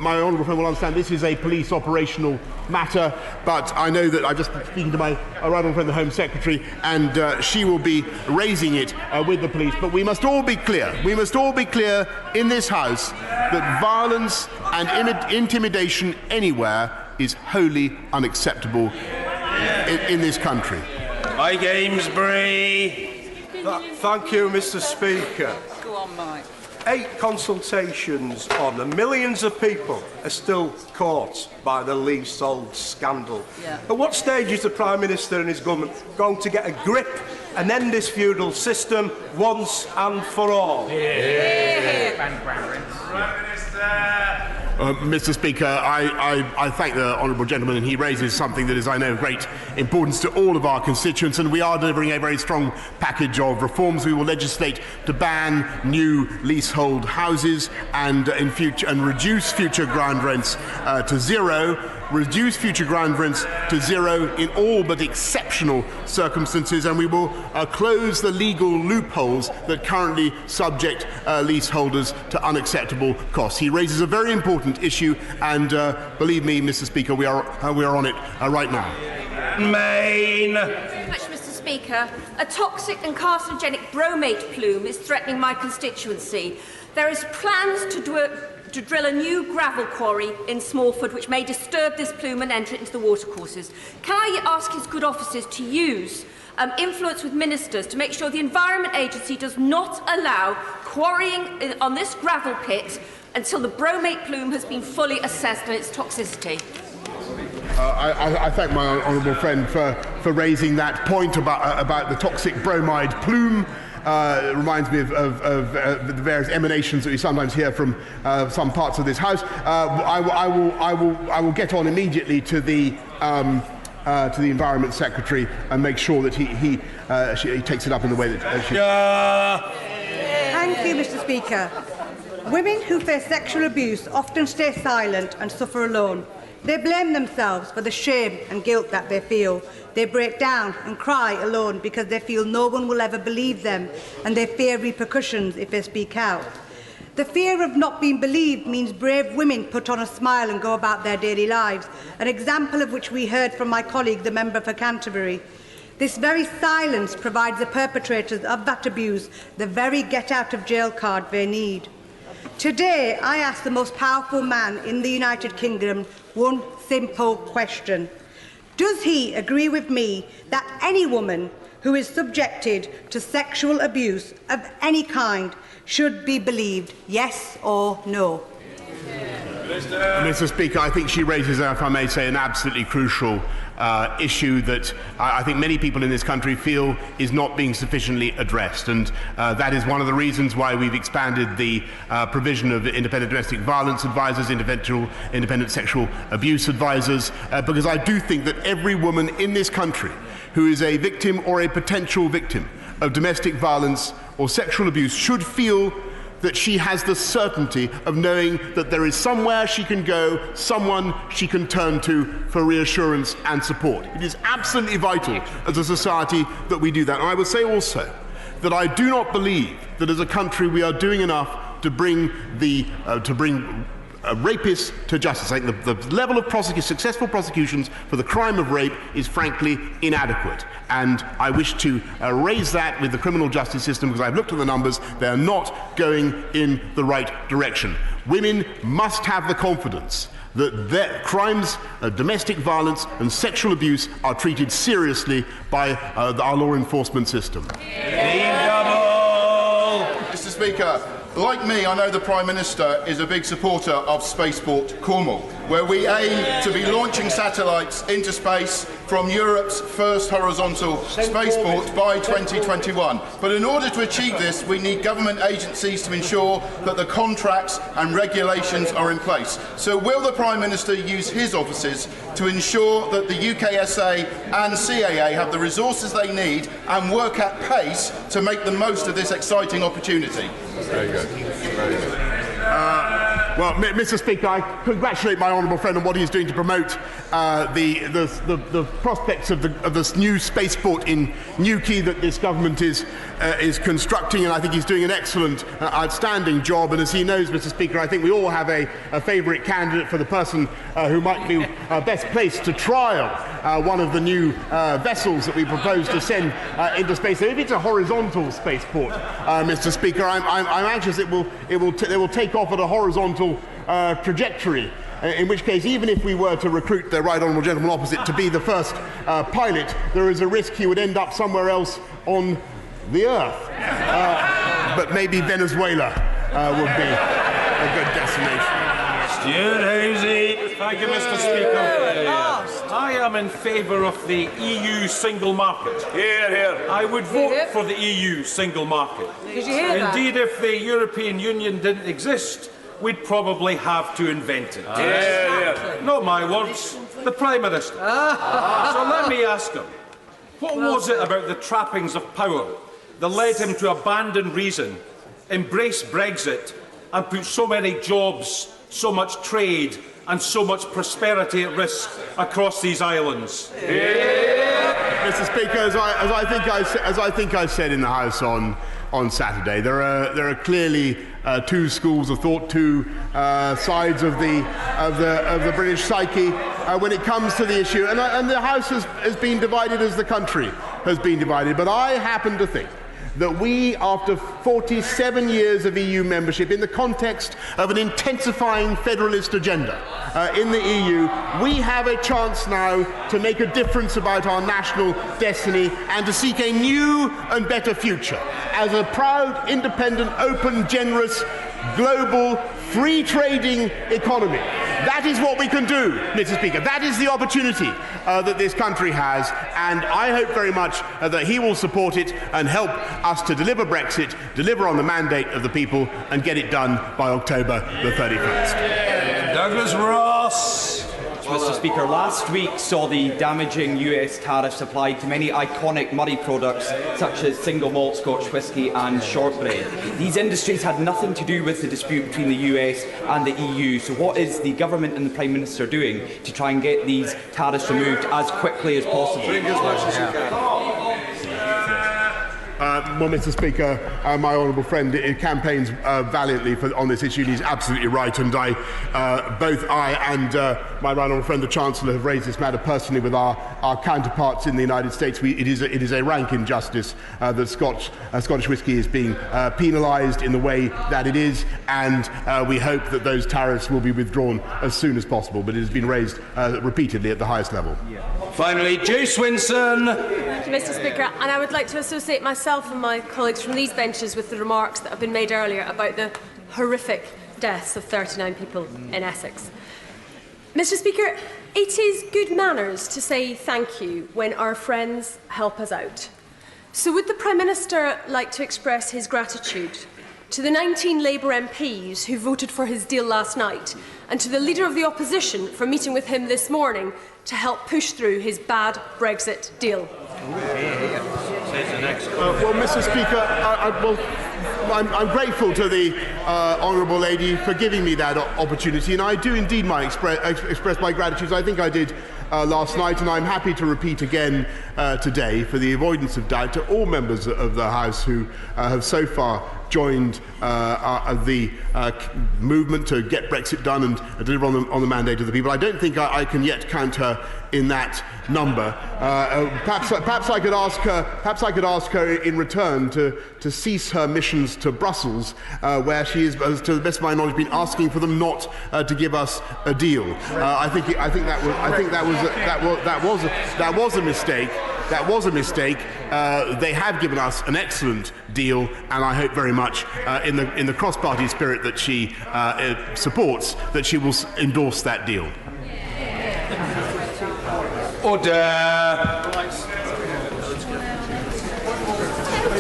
My honourable friend will understand this is a police operational matter, but I know that I'm just speaking to my honourable friend, the Home Secretary, and she will be raising it with the police. But we must all be clear. We must all be clear in this House that violence and intimidation anywhere is wholly unacceptable in this country. Hi, Gamesbury. Thank you, Mr. Speaker. Go on, Mike. 8 consultations on, and millions of people are still caught by the leasehold scandal. Yeah. At what stage is the Prime Minister and his government going to get a grip and end this feudal system once and for all? Mr. Speaker, I thank the honourable gentleman, and he raises something that is, I know, of great importance to all of our constituents, and we are delivering a very strong package of reforms. We will legislate to ban new leasehold houses and reduce future ground rents to zero. Reduce future ground rents to zero in all but exceptional circumstances, and we will close the legal loopholes that currently subject leaseholders to unacceptable costs. He raises a very important issue, and believe me, Mr. Speaker, we are on it right now. Main. Mr. Speaker, a toxic and carcinogenic bromate plume is threatening my constituency. There is plans to drill a new gravel quarry in Smallford which may disturb this plume and enter it into the watercourses. Can I ask his good officers to use influence with ministers to make sure the Environment Agency does not allow quarrying on this gravel pit until the bromate plume has been fully assessed on its toxicity? I thank my honourable friend for raising that point about the toxic bromide plume. It reminds me of the various emanations that we sometimes hear from some parts of this House. I will get on immediately to the Environment Secretary and make sure that he takes it up in the way that she... Thank you, Mr. Speaker. Women who face sexual abuse often stay silent and suffer alone. They blame themselves for the shame and guilt that they feel. They break down and cry alone because they feel no one will ever believe them, and they fear repercussions if they speak out. The fear of not being believed means brave women put on a smile and go about their daily lives, an example of which we heard from my colleague, the member for Canterbury. This very silence provides the perpetrators of that abuse the very get-out-of-jail card they need. Today, I ask the most powerful man in the United Kingdom one simple question. Does he agree with me that any woman who is subjected to sexual abuse of any kind should be believed, yes or no? Mr. Speaker, I think she raises, if I may say, an absolutely crucial issue that I think many people in this country feel is not being sufficiently addressed, and that is one of the reasons why we've expanded the provision of independent domestic violence advisors, independent sexual abuse advisors, because I do think that every woman in this country who is a victim or a potential victim of domestic violence or sexual abuse should feel that she has the certainty of knowing that there is somewhere she can go, someone she can turn to for reassurance and support. It is absolutely vital as a society that we do that. And I would say also that I do not believe that as a country we are doing enough to bring rapists to justice. I think the level of successful prosecutions for the crime of rape is frankly inadequate. And I wish to raise that with the criminal justice system because I've looked at the numbers. They are not going in the right direction. Women must have the confidence that their crimes of domestic violence and sexual abuse are treated seriously by our law enforcement system. Double. Mr. Speaker, Like me, I know the Prime Minister is a big supporter of Spaceport Cornwall, where we aim to be launching satellites into space from Europe's first horizontal spaceport by 2021. But in order to achieve this, we need government agencies to ensure that the contracts and regulations are in place. So will the Prime Minister use his offices to ensure that the UKSA and CAA have the resources they need and work at pace to make the most of this exciting opportunity? Very good. Very good. Well, Mr. Speaker, I congratulate my honourable friend on what he's doing to promote the prospects of this new spaceport in Newquay that this government is constructing, and I think he's doing an excellent, outstanding job. And as he knows, Mr. Speaker, I think we all have a favourite candidate for the person who might be best placed to trial one of the new vessels that we propose to send into space. So if it's a horizontal spaceport, Mr. Speaker, I'm anxious it will take off at a horizontal trajectory. In which case, even if we were to recruit the right honourable gentleman opposite to be the first pilot, there is a risk he would end up somewhere else on the earth. But maybe Venezuela would be a good destination. Stuart Hosey. Thank you, Mr. Speaker. I am in favour of the EU single market. Hear, hear. I would vote for the EU single market. Did you hear that? Indeed, if the European Union didn't exist, we'd probably have to invent it. Not my words, the Prime Minister. So let me ask him, what was it about the trappings of power that led him to abandon reason, embrace Brexit, and put so many jobs, so much trade, and so much prosperity at risk across these islands? Mr. Speaker, as I think I said in the House on Saturday, there are clearly two schools of thought, two sides of the British psyche when it comes to the issue, and the House has been divided as the country has been divided. But I happen to think that we, after 47 years of EU membership, in the context of an intensifying federalist agenda in the EU, we have a chance now to make a difference about our national destiny and to seek a new and better future as a proud, independent, open, generous, global, free-trading economy. That is what we can do, Mr. Speaker. That is the opportunity that this country has, and I hope very much that he will support it and help us to deliver Brexit, deliver on the mandate of the people, and get it done by October the 31st. Douglas Ross. Mr. Speaker, last week saw the damaging US tariffs applied to many iconic Murray products such as single malt Scotch whisky and shortbread. These industries had nothing to do with the dispute between the US and the EU, so what is the government and the Prime Minister doing to try and get these tariffs removed as quickly as possible? Well, Mr. Speaker, my honourable friend campaigns valiantly on this issue. He's absolutely right, and both I and my right honourable friend, the Chancellor, have raised this matter personally with our counterparts in the United States. It is a rank injustice that Scottish whisky is being penalised in the way that it is, and we hope that those tariffs will be withdrawn as soon as possible. But it has been raised repeatedly at the highest level. Finally, Jo Swinson. Thank you, Mr. Speaker. And I would like to associate myself and my colleagues from these benches with the remarks that have been made earlier about the horrific deaths of 39 people in Essex. Mr. Speaker, it is good manners to say thank you when our friends help us out. So would the Prime Minister like to express his gratitude to the 19 Labour MPs who voted for his deal last night, and to the Leader of the Opposition for meeting with him this morning to help push through his bad Brexit deal? Well, Mr. Speaker, I'm grateful to the honourable lady for giving me that opportunity, and I do indeed express my gratitude. I think I did last night, and I'm happy to repeat again today, for the avoidance of doubt, to all members of the House who have so far joined the movement to get Brexit done and deliver on the mandate of the people. I don't think I can yet count her in that number. Perhaps I could ask her in return to cease her missions to Brussels, where she is, to the best of my knowledge, been asking for them not to give us a deal. I think that was a mistake. that was a mistake. They have given us an excellent deal, and I hope very much in the cross-party spirit that she supports, that she will endorse that deal. Order.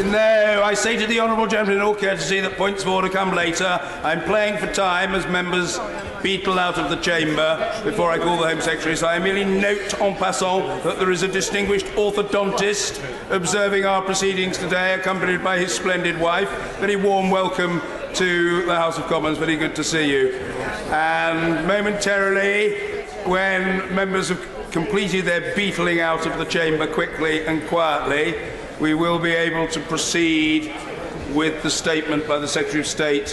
No, I say to the honourable gentleman in all courtesy that points of order come later. I'm playing for time as members beetle out of the chamber before I call the Home Secretary, so I merely note en passant that there is a distinguished orthodontist observing our proceedings today, accompanied by his splendid wife. Very warm welcome to the House of Commons, very good to see you. And momentarily, when members have completed their beetling out of the chamber quickly and quietly, we will be able to proceed with the statement by the Secretary of State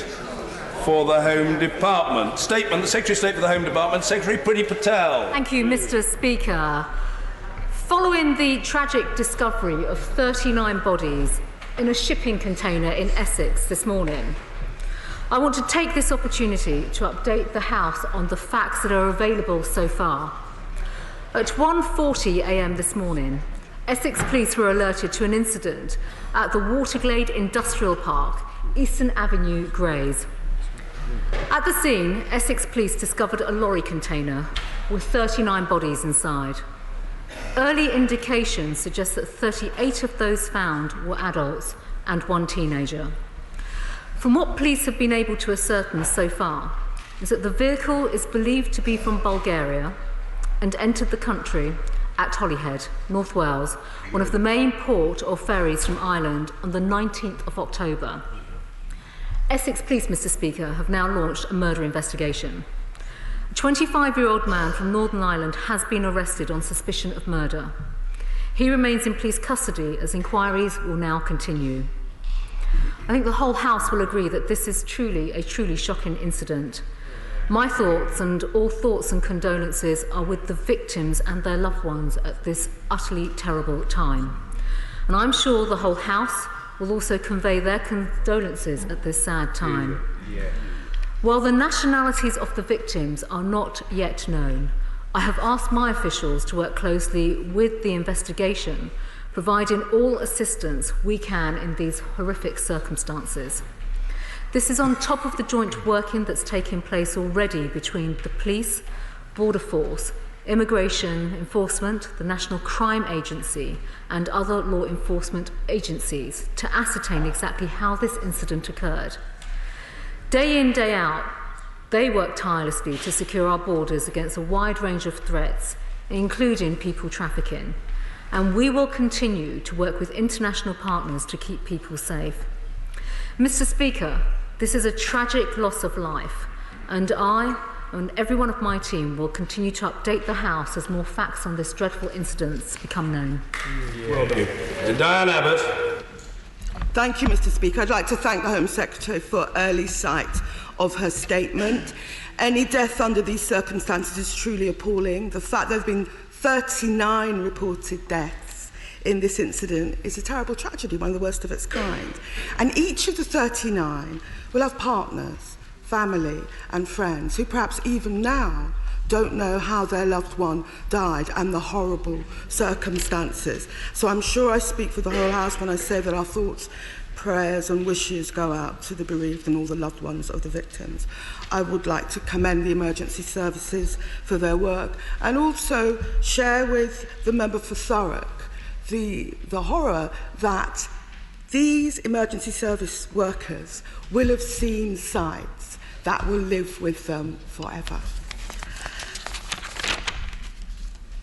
for the Home Department. Statement, the Secretary of State for the Home Department, Secretary Priti Patel. Thank you, Mr. Speaker. Following the tragic discovery of 39 bodies in a shipping container in Essex this morning, I want to take this opportunity to update the House on the facts that are available so far. At 1:40 a.m. this morning, Essex Police were alerted to an incident at the Waterglade Industrial Park, Eastern Avenue, Grays. At the scene, Essex Police discovered a lorry container with 39 bodies inside. Early indications suggest that 38 of those found were adults and one teenager. From what police have been able to ascertain so far, is that the vehicle is believed to be from Bulgaria and entered the country at Holyhead, North Wales, one of the main port or ferries from Ireland, on the 19th of October. Essex Police, Mr. Speaker, have now launched a murder investigation. A 25-year-old man from Northern Ireland has been arrested on suspicion of murder. He remains in police custody as inquiries will now continue. I think the whole House will agree that this is a truly shocking incident. My thoughts and all thoughts and condolences are with the victims and their loved ones at this utterly terrible time. And I'm sure the whole House will also convey their condolences at this sad time. While the nationalities of the victims are not yet known, I have asked my officials to work closely with the investigation, providing all assistance we can in these horrific circumstances. This is on top of the joint working that's taking place already between the police, border force, immigration enforcement, the National Crime Agency and other law enforcement agencies to ascertain exactly how this incident occurred. Day in, day out, they work tirelessly to secure our borders against a wide range of threats, including people trafficking. And we will continue to work with international partners to keep people safe. Mr. Speaker, this is a tragic loss of life, and I and every one of my team will continue to update the House as more facts on this dreadful incident become known. Well done. Diane Abbott. Thank you, Mr. Speaker. I'd like to thank the Home Secretary for early sight of her statement. Any death under these circumstances is truly appalling. The fact there have been 39 reported deaths in this incident is a terrible tragedy, one of the worst of its kind. And each of the 39 will have partners, family and friends who perhaps even now don't know how their loved one died and the horrible circumstances. So I'm sure I speak for the whole House when I say that our thoughts, prayers and wishes go out to the bereaved and all the loved ones of the victims. I would like to commend the emergency services for their work and also share with the member for Thurrock the horror that these emergency service workers will have seen sights that will live with them forever.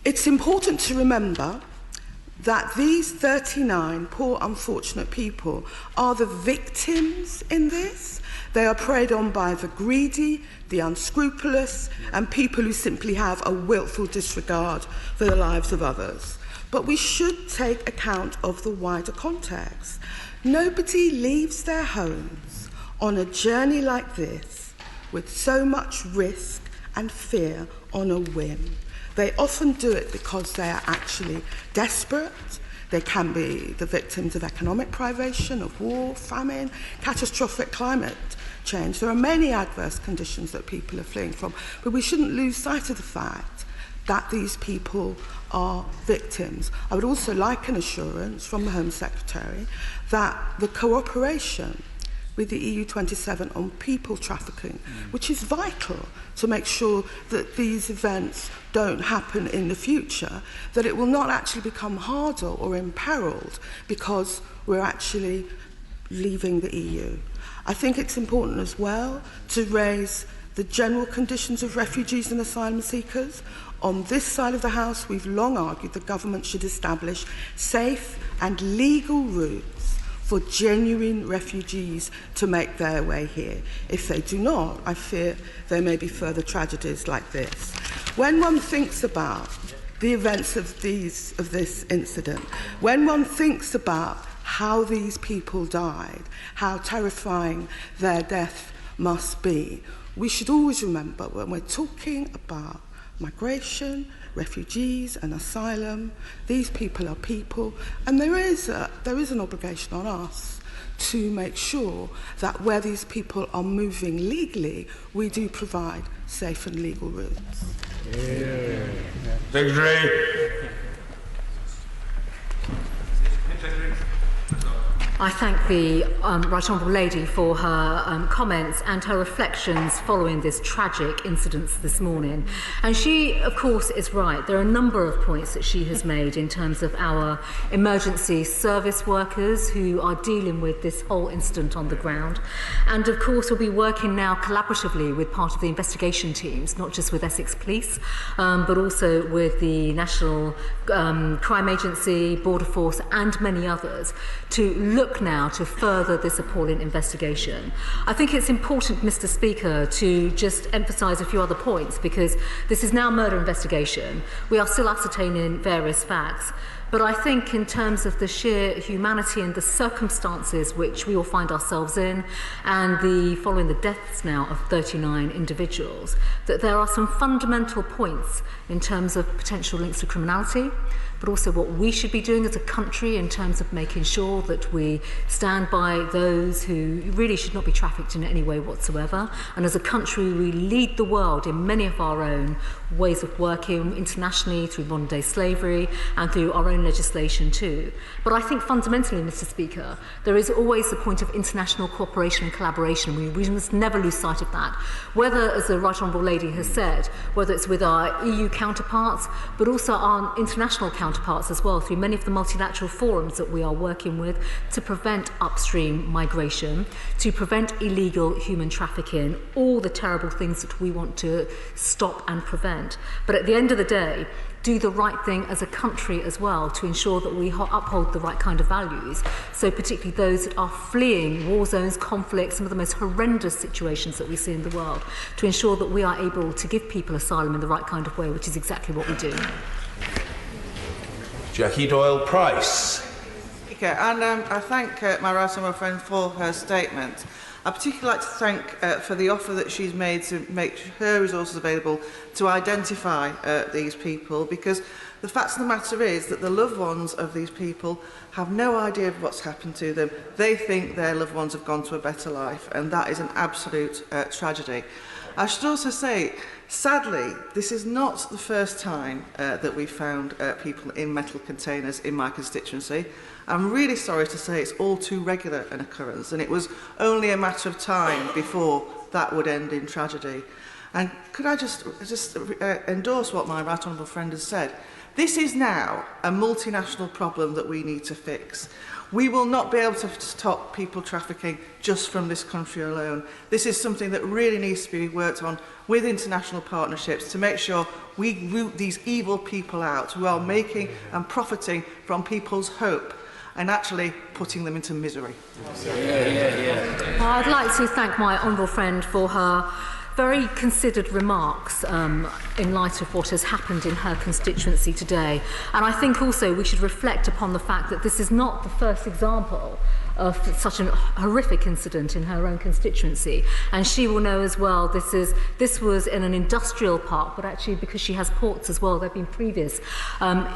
It's important to remember that these 39 poor, unfortunate people are the victims in this. They are preyed on by the greedy, the unscrupulous, and people who simply have a willful disregard for the lives of others. But we should take account of the wider context. Nobody leaves their homes on a journey like this with so much risk and fear on a whim. They often do it because they are actually desperate. They can be the victims of economic privation, of war, famine, catastrophic climate change. There are many adverse conditions that people are fleeing from, but we shouldn't lose sight of the fact that these people are victims. I would also like an assurance from the Home Secretary that the cooperation with the EU27 on people trafficking, which is vital to make sure that these events don't happen in the future, that it will not actually become harder or imperiled because we're actually leaving the EU. I think it's important as well to raise the general conditions of refugees and asylum seekers. On this side of the House, we've long argued the government should establish safe and legal routes for genuine refugees to make their way here. If they do not, I fear there may be further tragedies like this. When one thinks about the events of this incident, when one thinks about how these people died, how terrifying their death must be, we should always remember when we're talking about migration, refugees and asylum, these people are people, and there is an obligation on us to make sure that where these people are moving legally, we do provide safe and legal routes. Secretary. I thank the Right Honourable Lady for her comments and her reflections following this tragic incident this morning. And she, of course, is right. There are a number of points that she has made in terms of our emergency service workers who are dealing with this whole incident on the ground. And, of course, we'll be working now collaboratively with part of the investigation teams, not just with Essex Police, but also with the National Crime Agency, Border Force and many others to look now to further this appalling investigation. I think it's important, Mr. Speaker, to just emphasise a few other points, because this is now a murder investigation. We are still ascertaining various facts. But I think in terms of the sheer humanity and the circumstances which we all find ourselves in, and following the deaths now of 39 individuals, that there are some fundamental points in terms of potential links to criminality, but also what we should be doing as a country in terms of making sure that we stand by those who really should not be trafficked in any way whatsoever. And as a country, we lead the world in many of our own ways of working internationally through modern day slavery and through our own legislation too. But I think fundamentally, Mr. Speaker, there is always the point of international cooperation and collaboration. We must never lose sight of that. Whether, as the Right Honourable Lady has said, whether it's with our EU counterparts, but also our international counterparts as well, through many of the multilateral forums that we are working with to prevent upstream migration, to prevent illegal human trafficking, all the terrible things that we want to stop and prevent. But at the end of the day, do the right thing as a country as well to ensure that we uphold the right kind of values. So particularly those that are fleeing war zones, conflicts, some of the most horrendous situations that we see in the world, to ensure that we are able to give people asylum in the right kind of way, which is exactly what we do. Jackie Doyle-Price. And I thank my right honourable friend for her statement. I particularly like to thank for the offer that she's made to make her resources available to identify these people, because the fact of the matter is that the loved ones of these people have no idea of what's happened to them. They think their loved ones have gone to a better life, and that is an absolute tragedy. I should also say, sadly, this is not the first time that we've found people in metal containers in my constituency. I'm really sorry to say it's all too regular an occurrence, and it was only a matter of time before that would end in tragedy. And could I just endorse what my right honourable friend has said? This is now a multinational problem that we need to fix. We will not be able to stop people trafficking just from this country alone. This is something that really needs to be worked on with international partnerships to make sure we root these evil people out who are making and profiting from people's hope and actually putting them into misery. I'd like to thank my honourable friend for her very considered remarks in light of what has happened in her constituency today. And I think also we should reflect upon the fact that this is not the first example of such a horrific incident in her own constituency. And she will know as well this was in an industrial park, but actually because she has ports as well, there have been previous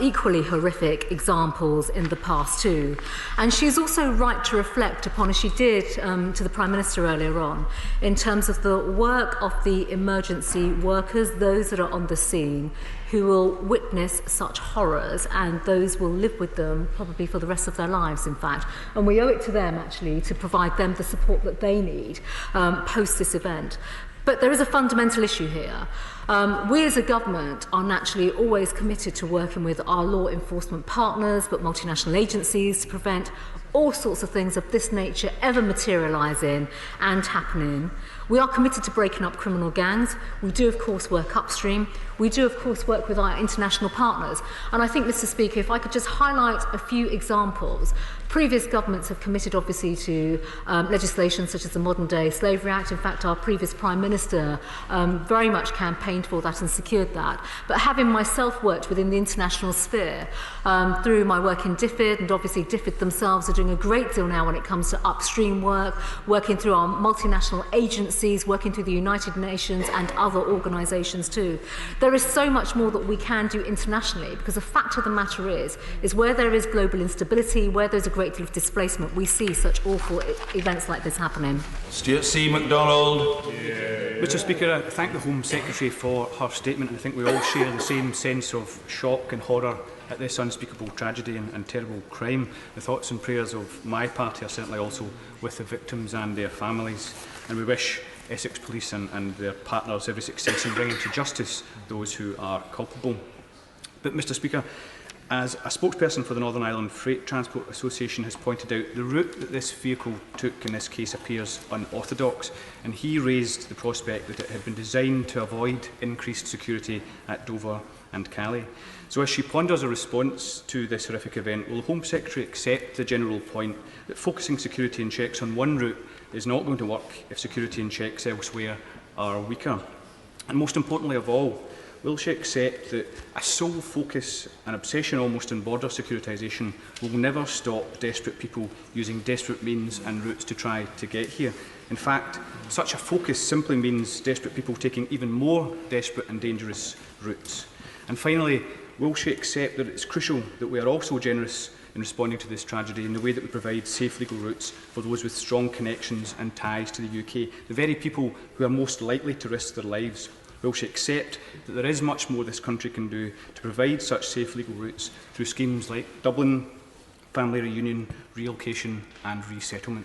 equally horrific examples in the past too. And she's also right to reflect upon, as she did to the Prime Minister earlier on, in terms of the work of the emergency workers, those that are on the scene, who will witness such horrors, and those will live with them probably for the rest of their lives, in fact. And we owe it to them, actually, to provide them the support that they need post this event. But there is a fundamental issue here. We as a government are naturally always committed to working with our law enforcement partners, but multinational agencies, to prevent all sorts of things of this nature ever materialising and happening. We are committed to breaking up criminal gangs. We do, of course, work upstream. We do, of course, work with our international partners. And I think, Mr. Speaker, if I could just highlight a few examples. Previous governments have committed, obviously, to legislation such as the Modern Day Slavery Act. In fact, our previous Prime Minister very much campaigned for that and secured that. But having myself worked within the international sphere through my work in DFID, and obviously DFID themselves are doing a great deal now when it comes to upstream work, working through our multinational agencies, working through the United Nations and other organisations too. There is so much more that we can do internationally, because the fact of the matter is where there is global instability, where there's a great deal of displacement, we see such awful events like this happening. Stuart C. MacDonald. Mr. Speaker, I thank the Home Secretary for her statement, and I think we all share the same sense of shock and horror at this unspeakable tragedy and terrible crime. The thoughts and prayers of my party are certainly also with the victims and their families, and we wish Essex Police and their partners every success in bringing to justice those who are culpable. But, Mr. Speaker, as a spokesperson for the Northern Ireland Freight Transport Association has pointed out, the route that this vehicle took in this case appears unorthodox, and he raised the prospect that it had been designed to avoid increased security at Dover and Calais. So as she ponders a response to this horrific event, will the Home Secretary accept the general point that focusing security and checks on one route is not going to work if security and checks elsewhere are weaker? And most importantly of all, will she accept that a sole focus, an obsession almost on border securitisation, will never stop desperate people using desperate means and routes to try to get here? In fact, such a focus simply means desperate people taking even more desperate and dangerous routes. And finally, will she accept that it's crucial that we are also generous in responding to this tragedy in the way that we provide safe legal routes for those with strong connections and ties to the UK, the very people who are most likely to risk their lives? Will she accept that there is much more this country can do to provide such safe legal routes through schemes like Dublin, family reunion, relocation and resettlement?